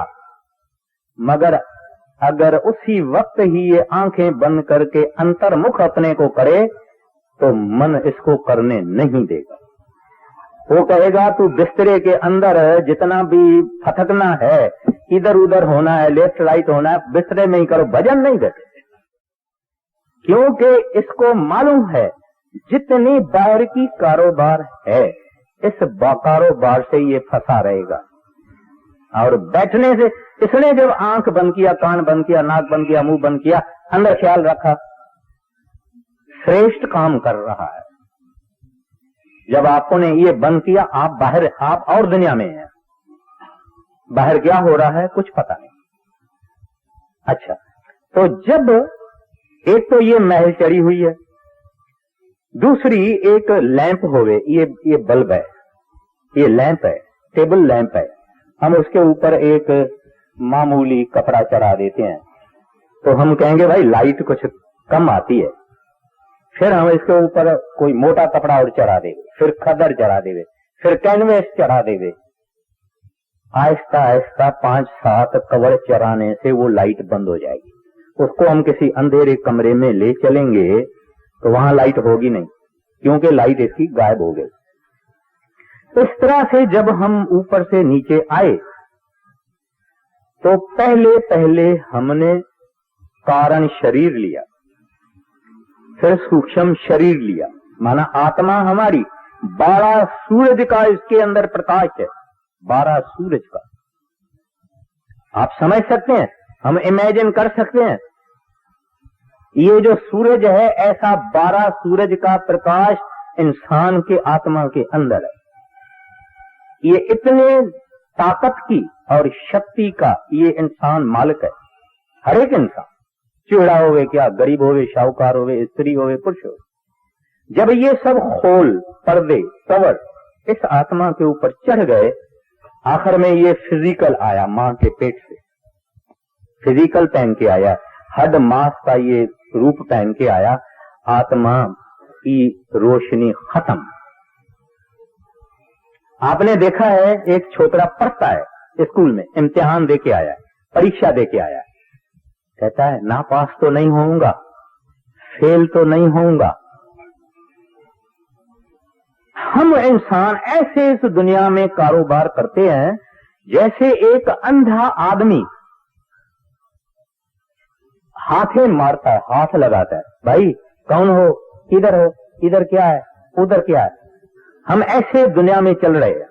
मगर अगर उसी वक्त ही ये आंखें बंद करके अंतर्मुख अपने को करे तो मन इसको करने नहीं देगा। वो कहेगा तू बिस्तरे के अंदर जितना भी फटकना है, इधर उधर होना है, लेफ्ट राइट होना है, बिस्तरे में ही करो, भजन नहीं देते। क्योंकि इसको मालूम है जितनी बाहर की कारोबार है, इस कारोबार से ये फंसा रहेगा। और बैठने से इसने जब आंख बंद किया, कान बंद किया, नाक बंद किया, मुंह बंद किया, अंदर ख्याल रखा श्रेष्ठ काम कर रहा है। जब आपने ये बंद किया, आप बाहर, आप और दुनिया में हैं, बाहर क्या हो रहा है कुछ पता नहीं। अच्छा, तो जब एक तो ये महल चढ़ी हुई है, दूसरी एक लैंप होवे, ये बल्ब है, ये लैंप है, टेबल लैंप है, हम उसके ऊपर एक मामूली कपड़ा चढ़ा देते हैं तो हम कहेंगे भाई लाइट कुछ कम आती है। फिर हम इसके ऊपर कोई मोटा कपड़ा और चढ़ा देवे, फिर खदर चढ़ा देवे, फिर कैनवेस चढ़ा देवे। आहिस्ता आहिस्ता 5-7 कवर चढ़ाने से वो लाइट बंद हो जाएगी। उसको हम किसी अंधेरे कमरे में ले चलेंगे तो वहां लाइट होगी नहीं, क्योंकि लाइट इसकी गायब हो गई। इस तरह से जब हम ऊपर से नीचे आए तो पहले पहले हमने कारण शरीर लिया, फिर सूक्ष्म शरीर लिया, माना आत्मा हमारी 12 सूरज का इसके अंदर प्रकाश है, 12 सूरज का। आप समझ सकते हैं, हम इमेजिन कर सकते हैं, ये जो सूरज है ऐसा 12 सूरज का प्रकाश इंसान के आत्मा के अंदर है। ये इतने ताकत की और शक्ति का ये इंसान मालिक है। हर एक इंसान, चिड़ा होवे क्या, गरीब होवे, शाहूकार होवे, स्त्री होवे, पुरुष होवे, जब ये सब खोल, पर्दे, कवर इस आत्मा के ऊपर चढ़ गए, आखिर में ये फिजिकल आया, मां के पेट से फिजिकल पहन के आया, हड मास का ये रूप पहन के आया, आत्मा की रोशनी खत्म। आपने देखा है एक छोकरा पढ़ता है स्कूल में, इम्तिहान दे के आया, परीक्षा दे के आया, कहता है ना पास तो नहीं होऊंगा, फेल तो नहीं होऊंगा। हम इंसान ऐसे इस दुनिया में कारोबार करते हैं जैसे एक अंधा आदमी हाथे मारता है, हाथ लगाता है, भाई कौन हो, किधर हो, इधर क्या है, उधर क्या है। हम ऐसे दुनिया में चल रहे हैं।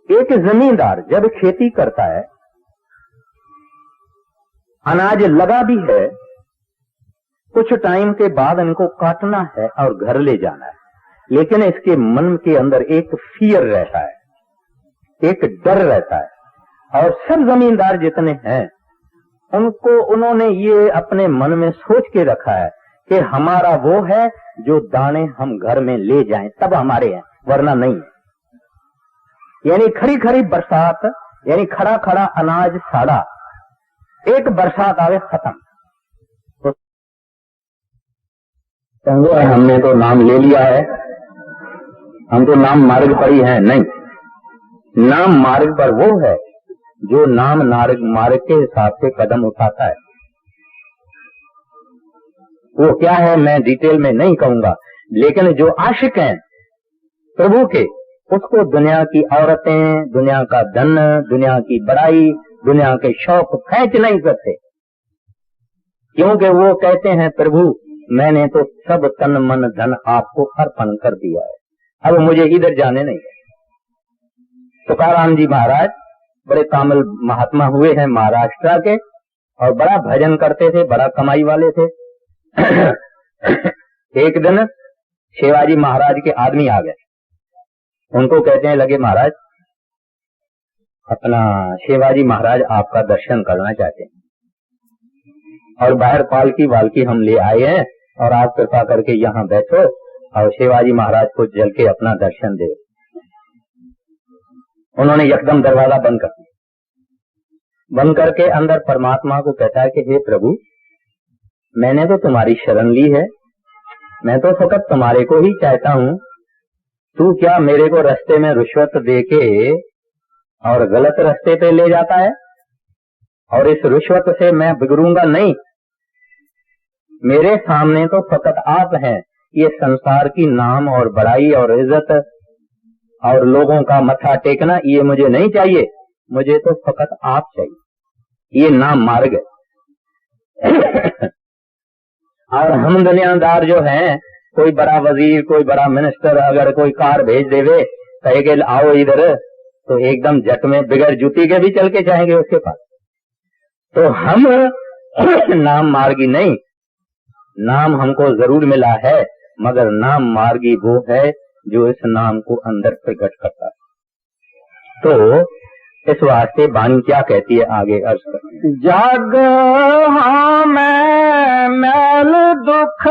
एक जमींदार जब खेती करता है, अनाज लगा भी है, कुछ टाइम के बाद इनको काटना है और घर ले जाना है, लेकिन इसके मन के अंदर एक फियर रहता है, एक डर रहता है। और सब जमींदार जितने हैं उन्होंने ये अपने मन में सोच के रखा है कि हमारा वो है जो दाने हम घर में ले जाएं तब हमारे हैं, वरना नहीं। यानी खड़ी खड़ी बरसात, यानी खड़ा खड़ा अनाज साड़ा, एक बरसात आवे खत्म। तो हमने तो नाम ले लिया है, हम तो नाम मार्ग पर ही है, नहीं, नाम मार्ग पर वो है जो नाम मार्ग के हिसाब से कदम उठाता है। वो क्या है मैं डिटेल में नहीं कहूंगा, लेकिन जो आशिक हैं प्रभु के, उसको दुनिया की औरतें, दुनिया का धन, दुनिया की बड़ाई, दुनिया के शौक खींच नहीं सकते, क्योंकि वो कहते हैं प्रभु मैंने तो सब तन मन धन आपको अर्पण कर दिया है, अब मुझे इधर जाने नहीं है। तुकाराम जी महाराज बड़े कामिल महात्मा हुए हैं महाराष्ट्र के, और बड़ा भजन करते थे, बड़ा कमाई वाले थे। एक दिन शिवाजी महाराज के आदमी आ गए, उनको कहते हैं लगे महाराज अपना शिवाजी महाराज आपका दर्शन करना चाहते हैं और बाहर पालकी वालकी हम ले आए हैं और आप कृपा करके यहाँ बैठो और शिवाजी महाराज को जल के अपना दर्शन दे। उन्होंने एकदम दरवाजा बंद कर दिया, बंद करके अंदर परमात्मा को कहता है कि हे प्रभु, मैंने तो तुम्हारी शरण ली है, मैं तो फकत तुम्हारे को ही चाहता हूँ, तू क्या मेरे को रास्ते में रिश्वत देके और गलत रास्ते पे ले जाता है? और इस रिश्वत से मैं बिगड़ूंगा नहीं। मेरे सामने तो फकत आप हैं, ये संसार की नाम और बड़ाई और इज्जत और लोगों का मत्था टेकना ये मुझे नहीं चाहिए, मुझे तो फकत आप चाहिए। ये नाम मार्ग है। और हम दुनियादार जो हैं, कोई बड़ा वजीर, कोई बड़ा मिनिस्टर अगर कोई कार भेज देवे, कहेगे आओ इधर, तो एकदम झट में बिगड़ जूती के भी चल के जाएंगे उसके पास। तो हम नाम मार्गी नहीं, नाम हमको जरूर मिला है, मगर नाम मार्गी वो है जो इस नाम को अंदर प्रकट करता है। तो इस वास्ते वाणी क्या कहती है, आगे अर्ज करते हैं। जग हमें मैल दुख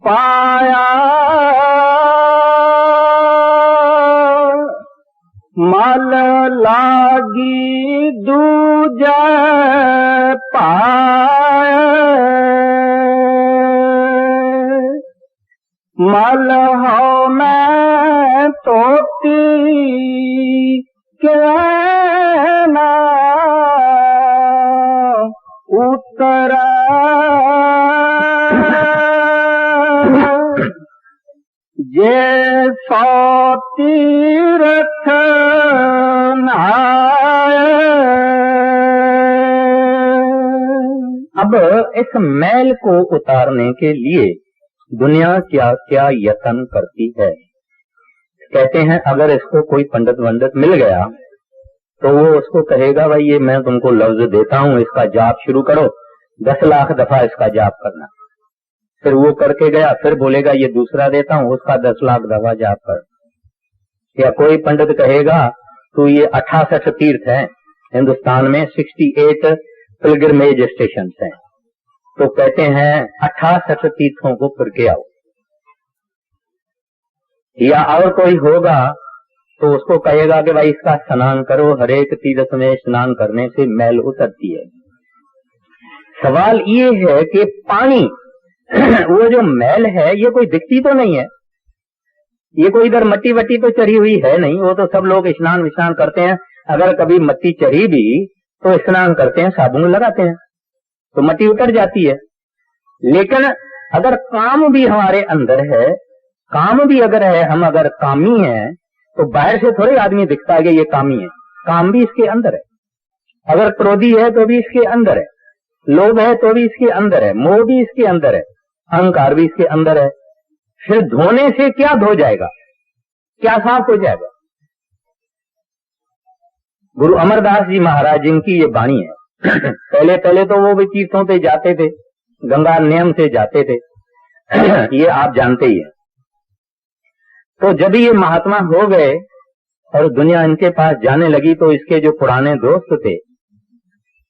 पाया, मल लागी दूजा पाए, मल हो मैं तोती कहना उतरा, जे सौ तीर्थ अब इस मैल को उतारने के लिए दुनिया क्या क्या यत्न करती है। कहते हैं अगर इसको कोई पंडित वंडित मिल गया तो वो उसको कहेगा भाई ये मैं तुमको लफ्ज देता हूँ, इसका जाप शुरू करो, 10 लाख दफा इसका जाप करना। फिर वो करके गया, फिर बोलेगा ये दूसरा देता हूँ, उसका 10 लाख दफा जाप कर। या कोई पंडित कहेगा तो ये 68 तीर्थ हैं हिंदुस्तान में, 68 पिलग्रिमेज स्टेशन हैं, तो कहते हैं 68 तीर्थों को फिर के आओ। या और कोई होगा तो उसको कहेगा कि भाई इसका स्नान करो, हर एक तीर्थ में स्नान करने से मैल उतरती है। सवाल ये है कि पानी वो जो मैल है ये कोई दिखती तो नहीं है, ये कोई इधर मट्टी वट्टी तो चढ़ी हुई है नहीं, वो तो सब लोग स्नान विस्नान करते हैं, अगर कभी मट्टी चढ़ी भी तो स्नान करते हैं, साबुन लगाते हैं तो मट्टी उतर जाती है। लेकिन अगर काम भी हमारे अंदर है, काम भी अगर है, हम अगर कामी हैं तो बाहर से थोड़े आदमी दिखता है कि ये कामी है, काम भी इसके अंदर है। अगर क्रोधी है तो भी इसके अंदर है, लोभ है तो भी इसके अंदर है, मोह भी इसके अंदर है, अहंकार भी इसके अंदर है। फिर धोने से क्या धो जाएगा, क्या साफ हो जाएगा? गुरु अमरदास जी महाराज जिनकी ये वाणी है, पहले पहले तो वो भी तीर्थों पे जाते थे, गंगा नियम से जाते थे, ये आप जानते ही हैं। तो जब ये महात्मा हो गए और दुनिया इनके पास जाने लगी तो इसके जो पुराने दोस्त थे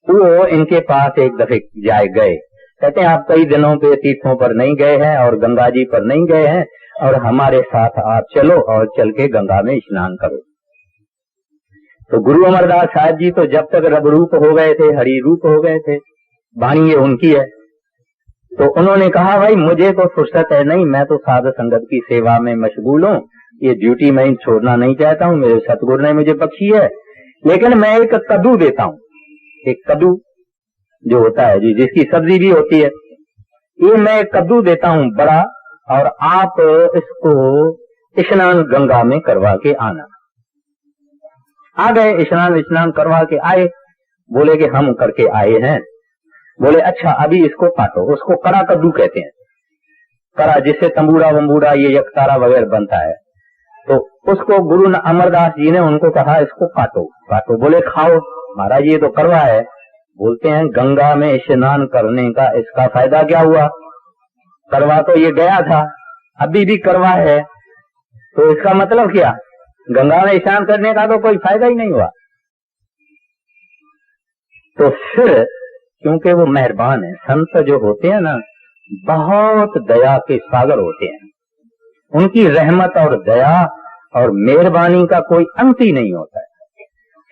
वो इनके पास एक दफे जाए गए, कहते हैं आप कई दिनों पे तीर्थों पर नहीं गए हैं और गंगा जी पर नहीं गए हैं, और हमारे साथ आप चलो और चल के गंगा में स्नान करो। तो गुरु अमरदास साहब जी तो जब तक रब रूप हो गए थे, हरि रूप हो गए थे, वाणी ये उनकी है। तो उन्होंने कहा भाई मुझे तो फुर्सत है नहीं, मैं तो साधु संगत की सेवा में मशगूल हूँ, ये ड्यूटी मैं छोड़ना नहीं चाहता हूँ, मेरे सतगुरु ने मुझे बख्शी है, लेकिन मैं एक कद्दू देता हूँ, एक कद्दू जो होता है जी, जिसकी सब्जी भी होती है, ये मैं कद्दू देता हूँ बड़ा, और आप इसको स्नान गंगा में करवा के आना। आ गए, स्नान करवा के आए, बोले कि हम करके आए हैं। बोले अच्छा अभी इसको काटो, उसको कड़ा कद्दू कहते हैं, कड़ा जिससे तंबूरा वंबूरा ये यकतारा वगैरह बनता है। तो उसको गुरु अमरदास जी ने उनको कहा इसको काटो काटो, बोले खाओ महाराज ये तो कड़वा है, बोलते हैं गंगा में स्नान करने का इसका फायदा क्या हुआ? करवा तो ये गया था, अभी भी करवा है, तो इसका मतलब क्या? गंगा में स्नान करने का तो कोई फायदा ही नहीं हुआ। तो फिर क्योंकि वो मेहरबान है, संत जो होते हैं ना बहुत दया के सागर होते हैं, उनकी रहमत और दया और मेहरबानी का कोई अंत ही नहीं होता है।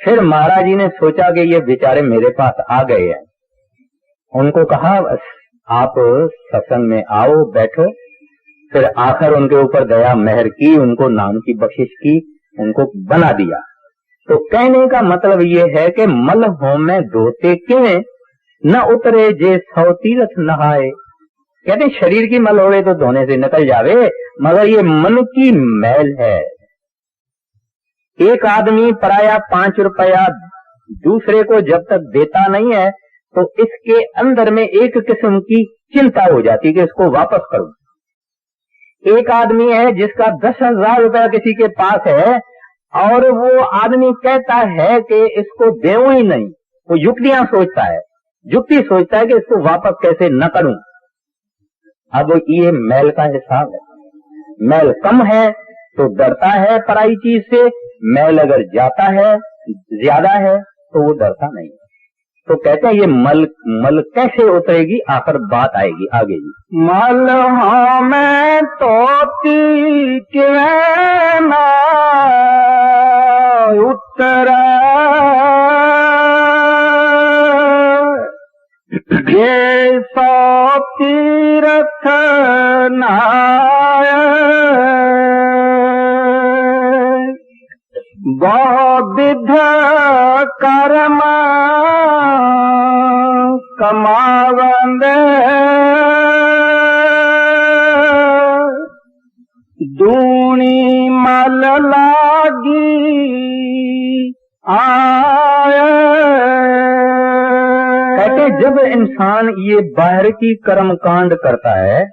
फिर महाराज जी ने सोचा कि ये बेचारे मेरे पास आ गए हैं, उनको कहा आप सत्संग में आओ, बैठो। फिर आखिर उनके ऊपर दया मेहर की, उनको नाम की बख्शिश की, उनको बना दिया। तो कहने का मतलब ये है कि मल हो में धोते क्यों न उतरे जे 100 तीर्थ नहाए। कहते शरीर की मल होवे तो धोने से निकल जावे, मगर ये मन की मैल है। एक आदमी पराया 5 रुपया दूसरे को जब तक देता नहीं है तो इसके अंदर में एक किस्म की चिंता हो जाती कि इसको वापस करूं। एक आदमी है जिसका 10,000 रुपया किसी के पास है और वो आदमी कहता है कि इसको देऊं ही नहीं, वो युक्तियां सोचता है, युक्ति सोचता है कि इसको वापस कैसे न करूं। अब ये मैल का हिसाब है। मैल कम है तो डरता है पराई चीज से, मैल अगर जाता है ज्यादा है तो वो डरता नहीं। तो कहते हैं ये मल कैसे उतरेगी, आखिर बात आएगी आगे जी। मल हो में तोती के ना उतर ये 100 तीर्थ नहाए बहुविध कर्म कमावंदे दूनी मल लागी आए। कहते जब इंसान ये बाहर की कर्म कांड करता है,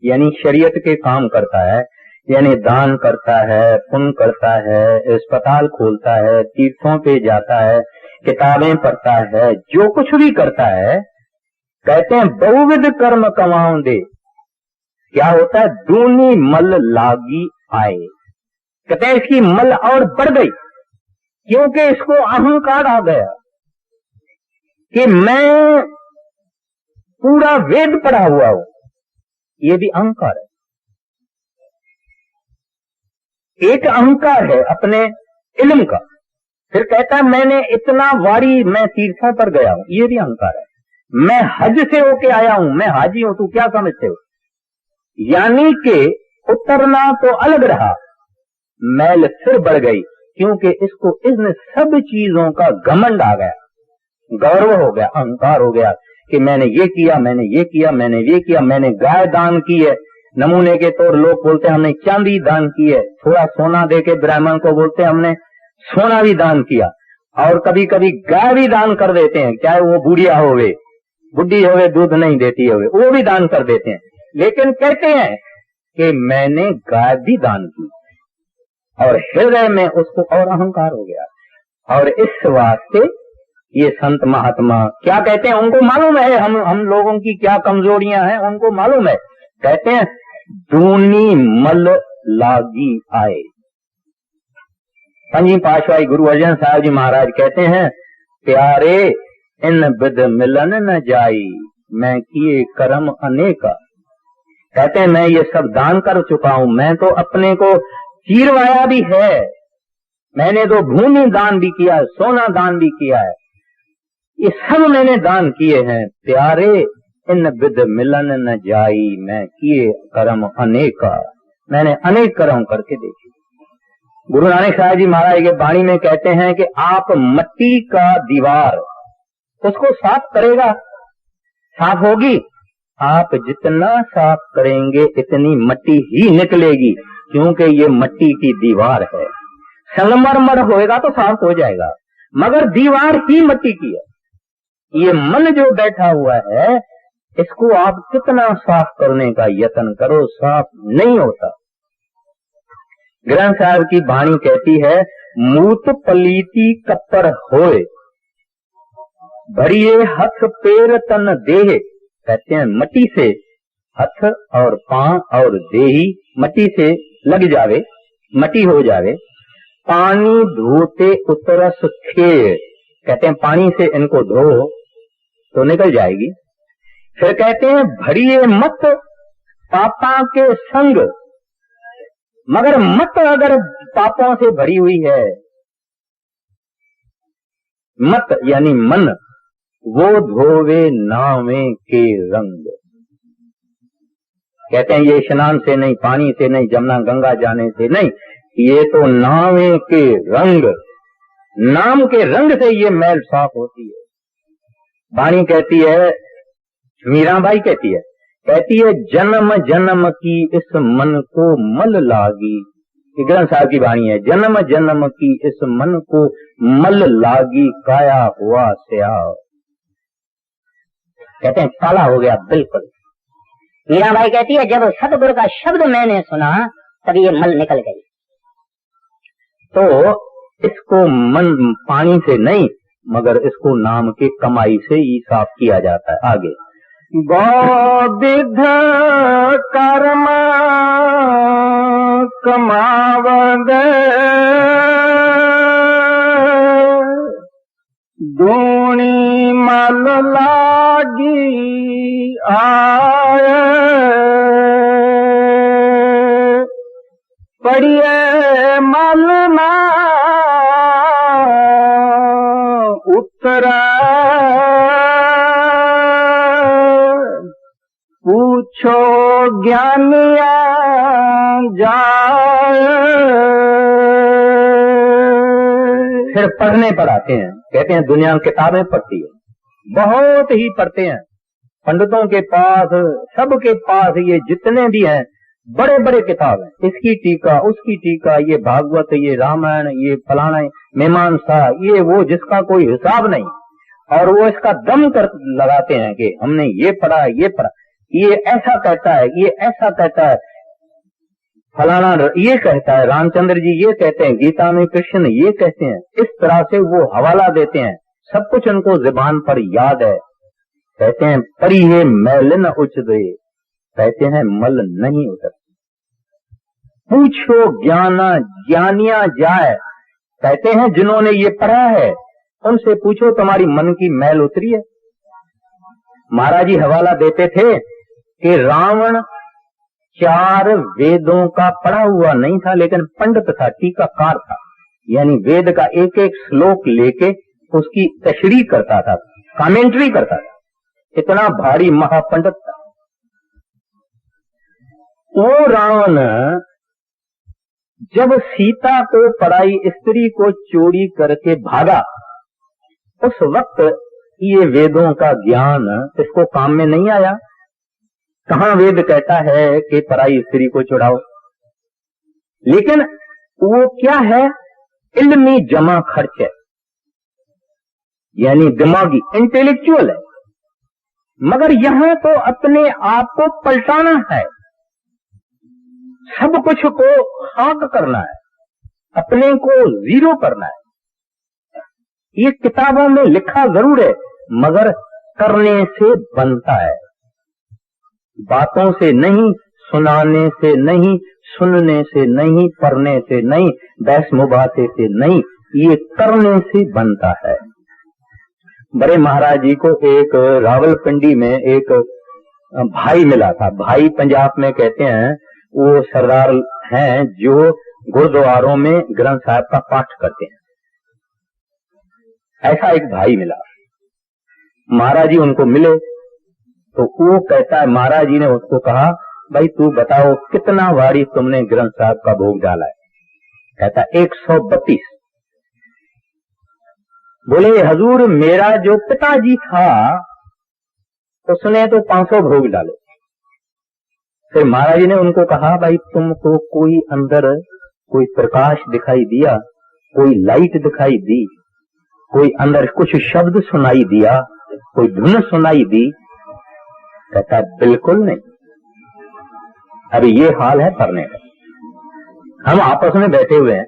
यानी शरीयत के काम करता है, यानी दान करता है, पुण्य करता है, अस्पताल खोलता है, तीर्थों पे जाता है, किताबें पढ़ता है, जो कुछ भी करता है, कहते हैं बहुविध कर्म कमाऊं दे। क्या होता है? दूनी मल लागी आए। कहते हैं इसकी मल और बढ़ गई, क्योंकि इसको अहंकार आ गया कि मैं पूरा वेद पढ़ा हुआ हूं। ये भी अहंकार है। एक अहंकार है अपने इल्म का, फिर कहता है मैंने इतना वारी मैं तीर्थों पर गया हूं, ये भी अहंकार है। मैं हज से होके आया हूं, मैं हाजी हूं, तू क्या समझते हो? यानी कि उतरना तो अलग रहा, मैल फिर बढ़ गई, क्योंकि इसको इन सब चीजों का घमंड आ गया, गौरव हो गया, अहंकार हो गया कि मैंने ये किया, मैंने ये किया, मैंने ये किया, मैंने गाय दान की है। नमूने के तौर लोग बोलते हैं हमने चांदी दान की है, थोड़ा सोना देके ब्राह्मण को बोलते हैं हमने सोना भी दान किया, और कभी कभी गाय भी दान कर देते हैं, चाहे वो बुढ़िया होवे, बुढ़ी होवे, दूध नहीं देती होवे, वो भी दान कर देते हैं। लेकिन कहते हैं कि मैंने गाय भी दान की, और हृदय में उसको और अहंकार हो गया। और इस वास्ते ये संत महात्मा क्या कहते हैं, उनको मालूम है हम लोगों की क्या कमजोरियां हैं, उनको मालूम है। कहते हैं दूनी मल लागी आए। पंजी पातशाही गुरु अर्जन साहब जी महाराज कहते हैं, प्यारे इन बिद मिलन न जाई, मैं किए कर्म अनेका। कहते हैं मैं ये सब दान कर चुका हूं, मैं तो अपने को चीरवाया भी है, मैंने तो भूमि दान भी किया है, सोना दान भी किया है, ये सब मैंने दान किए हैं। प्यारे इन बिद मिलन न जाई, मैं किए कर्म अनेका, मैंने अनेक कर्म करके देखे। गुरु नानक साहब जी महाराज के वाणी में कहते हैं कि आप मट्टी का दीवार उसको साफ करेगा, साफ होगी, आप जितना साफ करेंगे इतनी मट्टी ही निकलेगी, क्योंकि ये मट्टी की दीवार है। संगमरमर होएगा तो साफ हो जाएगा, मगर दीवार ही मट्टी की है। ये मन जो बैठा हुआ है, इसको आप कितना साफ करने का यत्न करो, साफ नहीं होता। ग्रंथ साहब की वाणी कहती है, मूत पलीती कप्पर होए, भरिए हथ पैर तन देह, कहते हैं मट्टी से हथ और पांव और देही मट्टी से लग जावे, मट्टी हो जावे। पानी धोते उतरस खेर, कहते हैं पानी से इनको धो तो निकल जाएगी। फिर कहते हैं भरिए मत पापा के संग, मगर मत अगर पापों से भरी हुई है, मत यानी मन, वो धोवे नावे के रंग। कहते हैं ये स्नान से नहीं, पानी से नहीं, जमुना गंगा जाने से नहीं, ये तो नावे के रंग, नाम के रंग से ये मैल साफ होती है। वाणी कहती है, मीराबाई कहती है जन्म जन्म की इस मन को मल लागी। ग्रंथ साहब की वाणी है, जन्म जन्म की इस मन को मल लागी, काया हुआ स्याह। कहते हैं काला हो गया बिल्कुल। मीराबाई कहती है जब सतगुरु का शब्द मैंने सुना तब ये मल निकल गई। तो इसको मन पानी से नहीं मगर इसको नाम के कमाई से ही साफ किया जाता है। आगे बहुविध कर्म कमावद दूनी मल लागी आए, पड़िए मल ना उतरा, पूछो ज्ञानिया जाए। फिर पढ़ने पर आते हैं, कहते हैं दुनिया किताबें पढ़ती है, बहुत ही पढ़ते हैं। पंडितों के पास, सबके पास ये जितने भी हैं बड़े बड़े किताब हैं, इसकी टीका उसकी टीका, ये भागवत, ये रामायण, ये फलाना मीमांसा, ये वो, जिसका कोई हिसाब नहीं। और वो इसका दम कर लगाते हैं कि हमने ये पढ़ा, ये पढ़ा, ये ऐसा कहता है, ये ऐसा कहता है, फलाना ये कहता है, रामचंद्र जी ये कहते हैं, गीता में कृष्ण ये कहते हैं। इस तरह से वो हवाला देते हैं, सब कुछ उनको जुबान पर याद है। कहते हैं परी है मैल न उचदे, कहते हैं मल नहीं उतर। पूछो ज्ञाना ज्ञानिया जाए, कहते हैं जिन्होंने ये पढ़ा है उनसे पूछो तुम्हारी मन की मैल उतरी है। महाराज जी हवाला देते थे कि रावण 4 वेदों का पढ़ा हुआ नहीं था, लेकिन पंडित था, टीकाकार था, यानी वेद का एक एक श्लोक लेके उसकी तशरीह करता था, कमेंट्री करता था, इतना भारी महापंडित था। वो रावण जब सीता को पराई स्त्री को चोरी करके भागा, उस वक्त ये वेदों का ज्ञान इसको काम में नहीं आया। कहाँ वेद कहता है कि पराई स्त्री को छुड़ाओ, लेकिन वो क्या है, इल्मी जमा खर्च है, यानी दिमागी इंटेलेक्चुअल है। मगर यहां तो अपने आप को पलटाना है, सब कुछ को खाक करना है, अपने को जीरो करना है। ये किताबों में लिखा जरूर है मगर करने से बनता है, बातों से नहीं, सुनाने से नहीं, सुनने से नहीं, पढ़ने से नहीं, बहस मुबासे से नहीं, ये करने से बनता है। बड़े महाराज जी को एक रावलपिंडी में एक भाई मिला था। भाई पंजाब में कहते हैं वो सरदार हैं जो गुरुद्वारों में ग्रंथ साहब का पाठ करते हैं। ऐसा एक भाई मिला, महाराज जी उनको मिले तो वो कहता है, महाराज जी ने उसको कहा भाई तू बताओ कितना वारी तुमने ग्रंथ साहब का भोग डाला है। कहता 132। बोले हजूर मेरा जो पिताजी था उसने तो 500 भोग डाले। फिर महाराज जी ने उनको कहा भाई तुमको कोई अंदर कोई प्रकाश दिखाई दिया, कोई लाइट दिखाई दी, कोई अंदर कुछ शब्द सुनाई दिया, कोई धुन सुनाई दी? कहता बिल्कुल नहीं। अभी ये हाल है पढ़ने का। हम आपस में बैठे हुए हैं,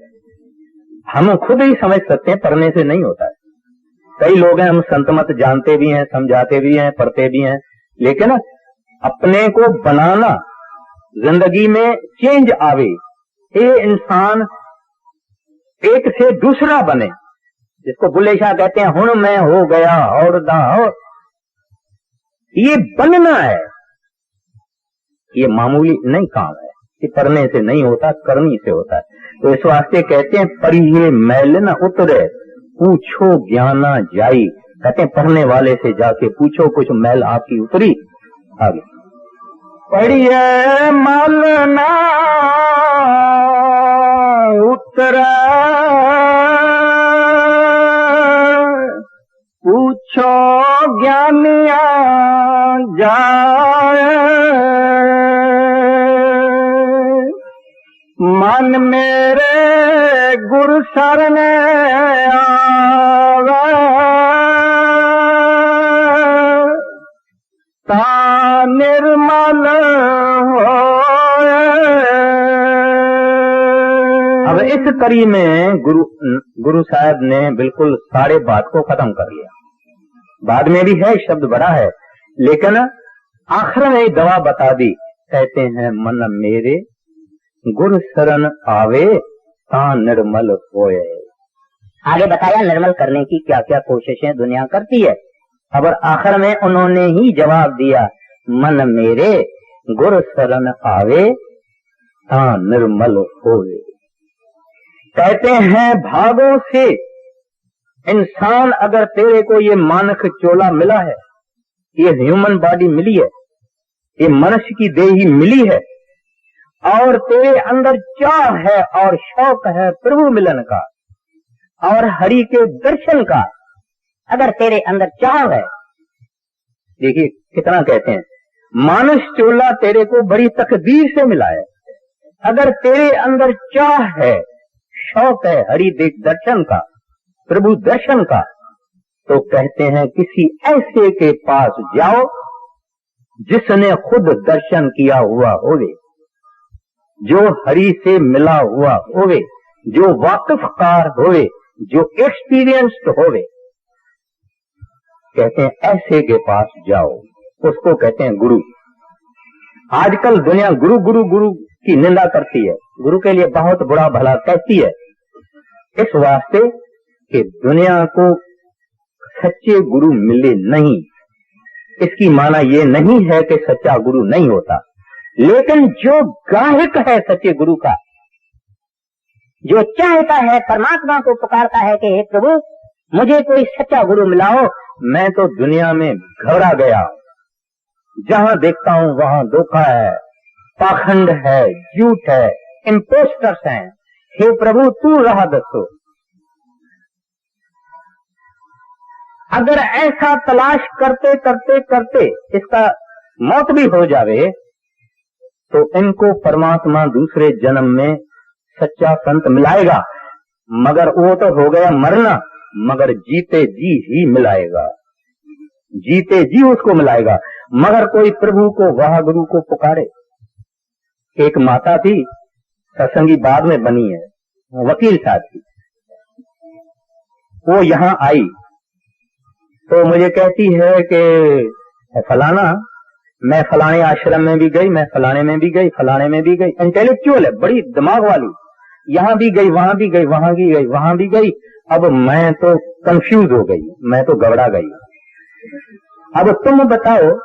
हम खुद ही समझ सकते हैं पढ़ने से नहीं होता है। कई लोग हैं, हम संत मत जानते भी हैं, समझाते भी हैं, पढ़ते भी हैं, लेकिन अपने को बनाना, जिंदगी में चेंज आवे, ये इंसान एक से दूसरा बने, जिसको बुल्ले शाह कहते हैं हुण मैं हो गया और दा हो, ये बनना है। ये मामूली नहीं काम है, ये करने से नहीं होता, करनी से होता है। तो इस वास्ते कहते हैं पढ़िए मैल न उतरे, पूछो ज्ञाना जाई। कहते हैं पढ़ने वाले से जाके पूछो, कुछ मैल आपकी उतरी। आगे पढ़िए मल ना उतरे, पूछो ज्ञानिया जाए, मन मेरे गुरु शरण आवे, ता निर्मल होए। अब इस कड़ी में गुरु साहब ने बिल्कुल सारे बात को खत्म कर लिया। बाद में भी है, शब्द बड़ा है, लेकिन आखिर में दवा बता दी। कहते हैं मन मेरे गुरु शरण आवे, ता निर्मल होए। आगे बताया निर्मल करने की क्या क्या कोशिशें दुनिया करती है। अब आखिर में उन्होंने ही जवाब दिया, मन मेरे गुरु शरण आवे, ता निर्मल होए। कहते हैं भागों से इंसान, अगर तेरे को ये मानक चोला मिला है, ये ह्यूमन बॉडी मिली है, ये मनुष्य की देही मिली है, और तेरे अंदर चाह है और शौक है प्रभु मिलन का और हरि के दर्शन का, अगर तेरे अंदर चाह है, देखिए कितना कहते हैं, मानस चोला तेरे को बड़ी तकदीर से मिला है। अगर तेरे अंदर चाह है, शौक है हरि दर्शन का, प्रभु दर्शन का, तो कहते हैं किसी ऐसे के पास जाओ जिसने खुद दर्शन किया हुआ होवे, जो हरि से मिला हुआ होवे, जो वाकिफकार होवे, जो एक्सपीरियंस्ड होवे। कहते हैं ऐसे के पास जाओ, उसको कहते हैं गुरु। आजकल दुनिया गुरु गुरु गुरु की निंदा करती है, गुरु के लिए बहुत बुरा भला कहती है, इस वास्ते कि दुनिया को सच्चे गुरु मिले नहीं। इसकी माना ये नहीं है कि सच्चा गुरु नहीं होता, लेकिन जो गाहक है सच्चे गुरु का, जो चाहता है, परमात्मा को पुकारता है कि हे प्रभु मुझे कोई सच्चा गुरु मिलाओ, मैं तो दुनिया में घबरा गया, जहां देखता हूं वहां धोखा है, पाखंड है, झूठ है, इम्पोस्टर्स हैं, हे प्रभु तू राह दसो। अगर ऐसा तलाश करते करते करते इसका मौत भी हो जावे, तो इनको परमात्मा दूसरे जन्म में सच्चा संत मिलाएगा, मगर वो तो हो गया मरना, मगर जीते जी ही मिलाएगा, जीते जी उसको मिलाएगा। मगर कोई प्रभु को, वाह गुरु को पुकारे। एक माता थी, सत्संगी बाद में बनी है, वकील साहब की, वो यहाँ आई तो मुझे कहती है कि फलाना, मैं फलाने आश्रम में भी गई, मैं फलाने में भी गई, फलाने में भी गई, इंटेलेक्चुअल है, बड़ी दिमाग वाली, यहाँ भी गई, वहां भी गई, वहां भी गई, वहां भी गई। अब मैं तो कंफ्यूज हो गई, मैं तो घबरा गई। अब तुम बताओ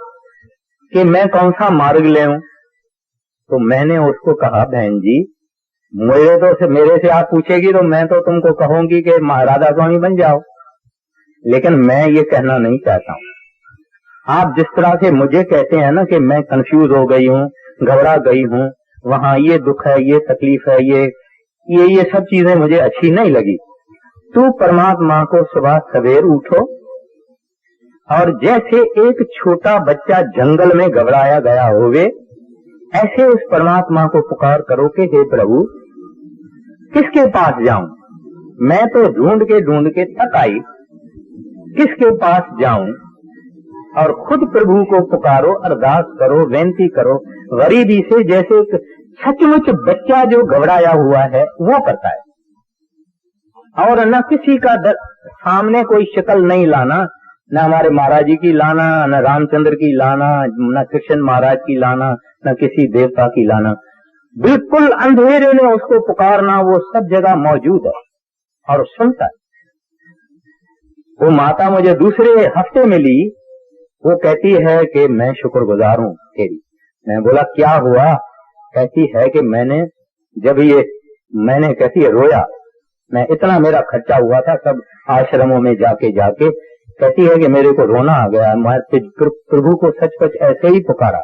कि मैं कौन सा मार्ग ले हूं। तो मैंने उसको कहा, बहन जी मेरे से आप पूछेगी तो मैं तो तुमको कहूंगी कि राधा स्वामी बन जाओ, लेकिन मैं ये कहना नहीं चाहता हूं। आप जिस तरह से मुझे कहते हैं ना कि मैं कंफ्यूज हो गई हूँ, घबरा गई हूँ, वहां ये दुख है, ये तकलीफ है, ये सब चीजें मुझे अच्छी नहीं लगी। तू परमात्मा को सुबह सवेर उठो और जैसे एक छोटा बच्चा जंगल में घबराया गया होवे, ऐसे उस परमात्मा को पुकार करो कि हे प्रभु किसके पास जाऊं, मैं तो ढूंढ के थक आई, किसके पास जाऊं। और खुद प्रभु को पुकारो, अरदास करो, बेनती करो गरीबी से, जैसे एक सचमुच बच्चा जो घबराया हुआ है वो करता है। और न किसी का सामने कोई शक्ल नहीं लाना, न हमारे महाराज जी की लाना, न रामचंद्र की लाना, न कृष्ण महाराज की लाना, न किसी देवता की लाना। बिल्कुल अंधेरे में उसको पुकारना, वो सब जगह मौजूद है और सुनता है। वो माता मुझे दूसरे हफ्ते मिली, वो कहती है कि मैं शुक्रगुजार हूँ तेरी। मैं बोला क्या हुआ? कहती है कि मैंने कहती है रोया, मैं इतना मेरा खर्चा हुआ था सब आश्रमों में जाके जाके, कहती है कि मेरे को रोना आ गया, मैं प्रभु को सचमुच ऐसे ही पुकारा।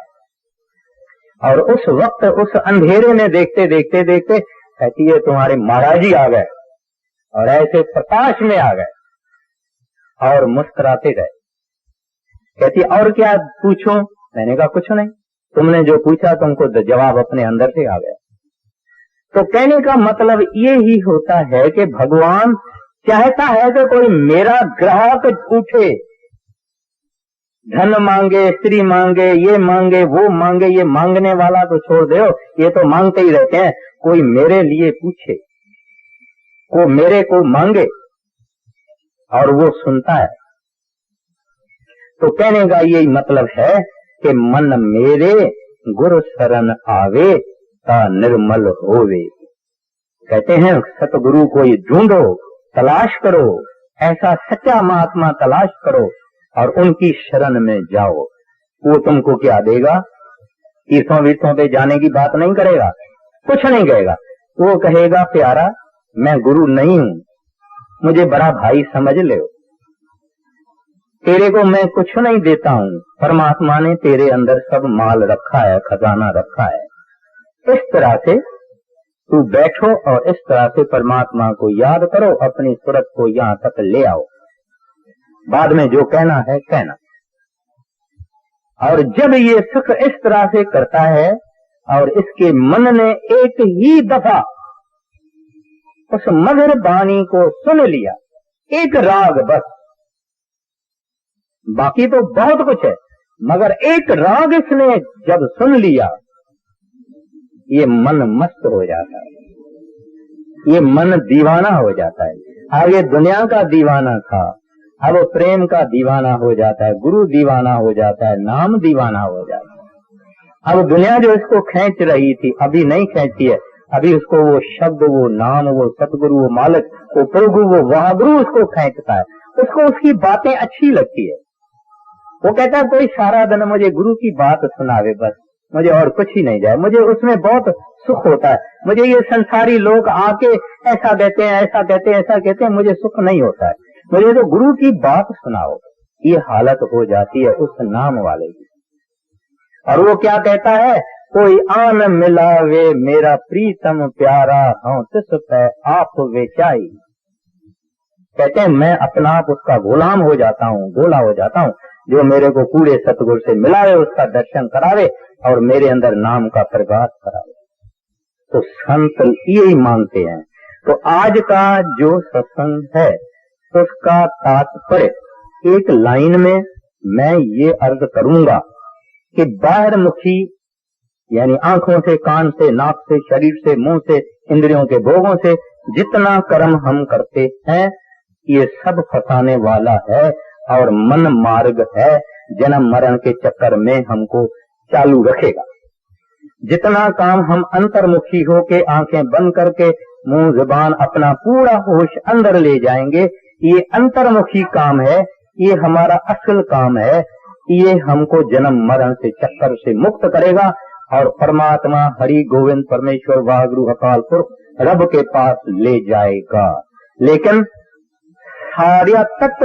और उस वक्त उस अंधेरे में देखते देखते देखते कहती है तुम्हारे महाराज जी आ गए और ऐसे प्रकाश में आ गए और मुस्कुराते गए। कहती और क्या पूछूं? मैंने कहा कुछ नहीं, तुमने जो पूछा तुमको जवाब अपने अंदर से आ गया। तो कहने का मतलब ये ही होता है कि भगवान चाहता है कि कोई मेरा ग्राहक उठे, धन मांगे, स्त्री मांगे, ये मांगे, वो मांगे। ये मांगने वाला तो छोड़ दो, ये तो मांगते ही रहते हैं। कोई मेरे लिए पूछे, को मेरे को मांगे और वो सुनता है। तो कहने का यही मतलब है कि मन मेरे गुरु शरण आवे ता निर्मल होवे। कहते हैं सतगुरु को ये ढूंढो, तलाश करो, ऐसा सच्चा महात्मा तलाश करो और उनकी शरण में जाओ। वो तुमको क्या देगा? तीर्थों वीर्थों पे जाने की बात नहीं करेगा, कुछ नहीं कहेगा। वो कहेगा प्यारा मैं गुरु नहीं हूं, मुझे बड़ा भाई समझ ले, तेरे को मैं कुछ नहीं देता हूं, परमात्मा ने तेरे अंदर सब माल रखा है, खजाना रखा है। इस तरह से तू बैठो और इस तरह से परमात्मा को याद करो, अपनी सूरत को यहाँ तक ले आओ, बाद में जो कहना है कहना। और जब ये सुख इस तरह से करता है और इसके मन ने एक ही दफा उस मधुर वाणी को सुन लिया, एक राग बस, बाकी तो बहुत कुछ है, मगर एक राग इसने जब सुन लिया, ये मन मस्त हो जाता है, ये मन दीवाना हो जाता है। आगे दुनिया का दीवाना था, अब प्रेम का दीवाना हो जाता है, गुरु दीवाना हो जाता है, नाम दीवाना हो जाता है। अब दुनिया जो इसको खींच रही थी अभी नहीं खींचती है, अभी उसको वो शब्द, वो नाम, वो सतगुरु, वो मालिक, वो प्रभु, वो वाहगुरु उसको खींचता है। उसको उसकी बातें अच्छी लगती है। वो कहता है कोई सारा दिन मुझे गुरु की बात सुनावे, बस मुझे और कुछ ही नहीं जाए, मुझे उसमें बहुत सुख होता है। मुझे ये संसारी लोग आके ऐसा कहते हैं, ऐसा कहते हैं, ऐसा कहते हैं, मुझे सुख नहीं होता है, मुझे तो गुरु की बात सुनाओ। ये हालत हो जाती है उस नाम वाले की। और वो क्या कहता है, कोई आन मिलावे मेरा प्रीतम प्यारा, हूं तिस पे आप वेचाई। कहते हैं मैं अपना आप उसका गुलाम हो जाता हूँ, गोला हो जाता हूँ, जो मेरे को पूरे सतगुरु से मिलावे, उसका दर्शन करावे और मेरे अंदर नाम का प्रकाश करावे। तो संत यही मांगते हैं। तो आज का जो सत्संग है उसका तात्पर्य एक लाइन में मैं ये अर्ज करूंगा कि बाहर मुखी यानी आंखों से, कान से, नाक से, शरीर से, मुंह से, इंद्रियों के भोगों से जितना कर्म हम करते हैं ये सब फंसाने वाला है और मन मार्ग है, जन्म मरण के चक्कर में हमको चालू रखेगा। जितना काम हम अंतर्मुखी होके आंखें बंद करके मुंह जुबान अपना पूरा होश अंदर ले जाएंगे, ये अंतर्मुखी काम है, ये हमारा असल काम है, ये हमको जन्म मरण से चक्कर से मुक्त करेगा और परमात्मा हरि गोविंद परमेश्वर वाहगुरु अकाल पुरख रब के पास ले जाएगा। लेकिन सारा तक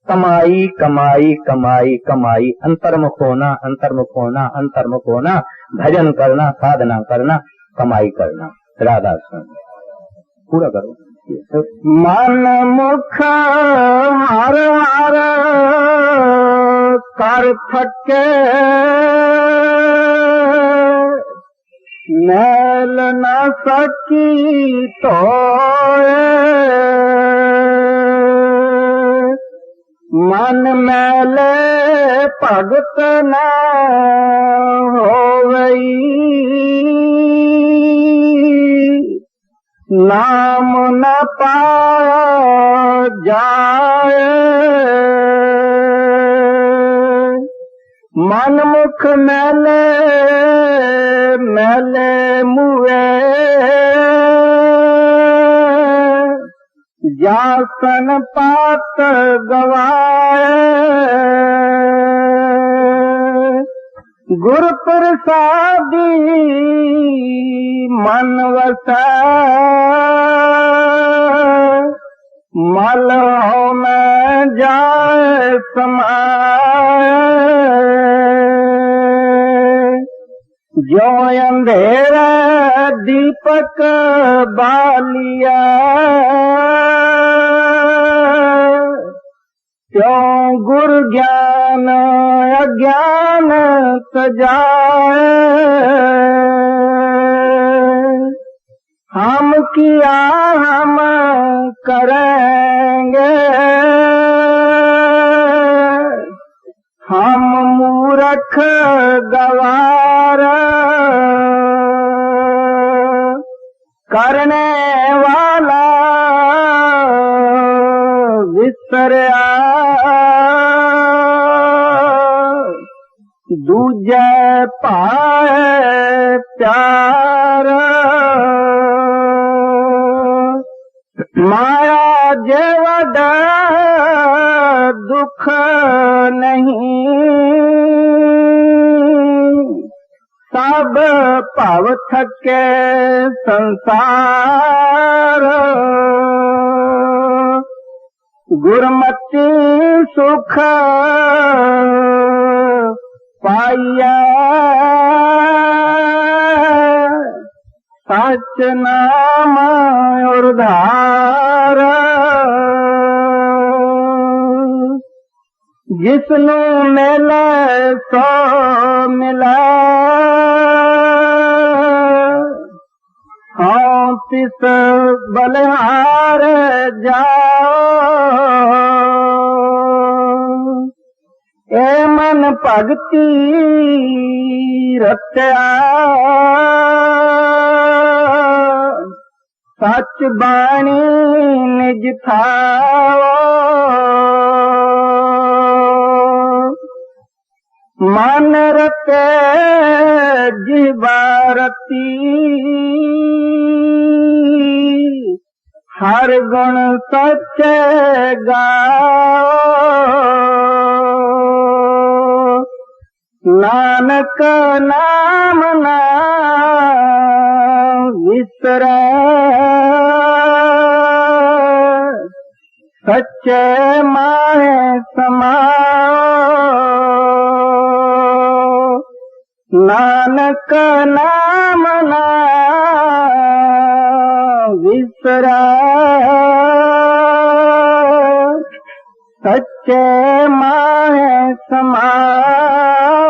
कमाई कमाई कमाई कमाई, अंतर्मुख होना, अंतर्मुख होना, अंतर्मुख होना, भजन करना, साधना करना, कमाई करना। राधा स्वामी पूरा करो। मन मुख हर हर कर थके, मैल न सकी तो मन मैले भगत न होवई, नाम न पाया जाए, मन मुख मैले मैले मुए, जासन पात गवाए, गुर प्रसादी मन वसै, मल हो में जाए समाए, जो अंधेरा दीपक बालिया, त्यों गुरु ज्ञान अज्ञान सजाए, हम किया हम करेंगे, हम मूर्ख गवार, करने वाला विसरया, दूजे पाए प्यार, माया जेवड दुख नहीं, सब भव थके संसार, गुरमति सुख पाइया, सच नाम और धार, जिसनु मिले सो मिला, हाँ तिस बलिहार जाओ, ए मन भगती रत्या, सच बाणी निज थाओ, मन रते जिबारती, हर गुण सच गाओ, नानक नाम ना विसरै, सच्चे माहे समाओ, नानक नाम ना विसरै, सच्चे माहे समाओ।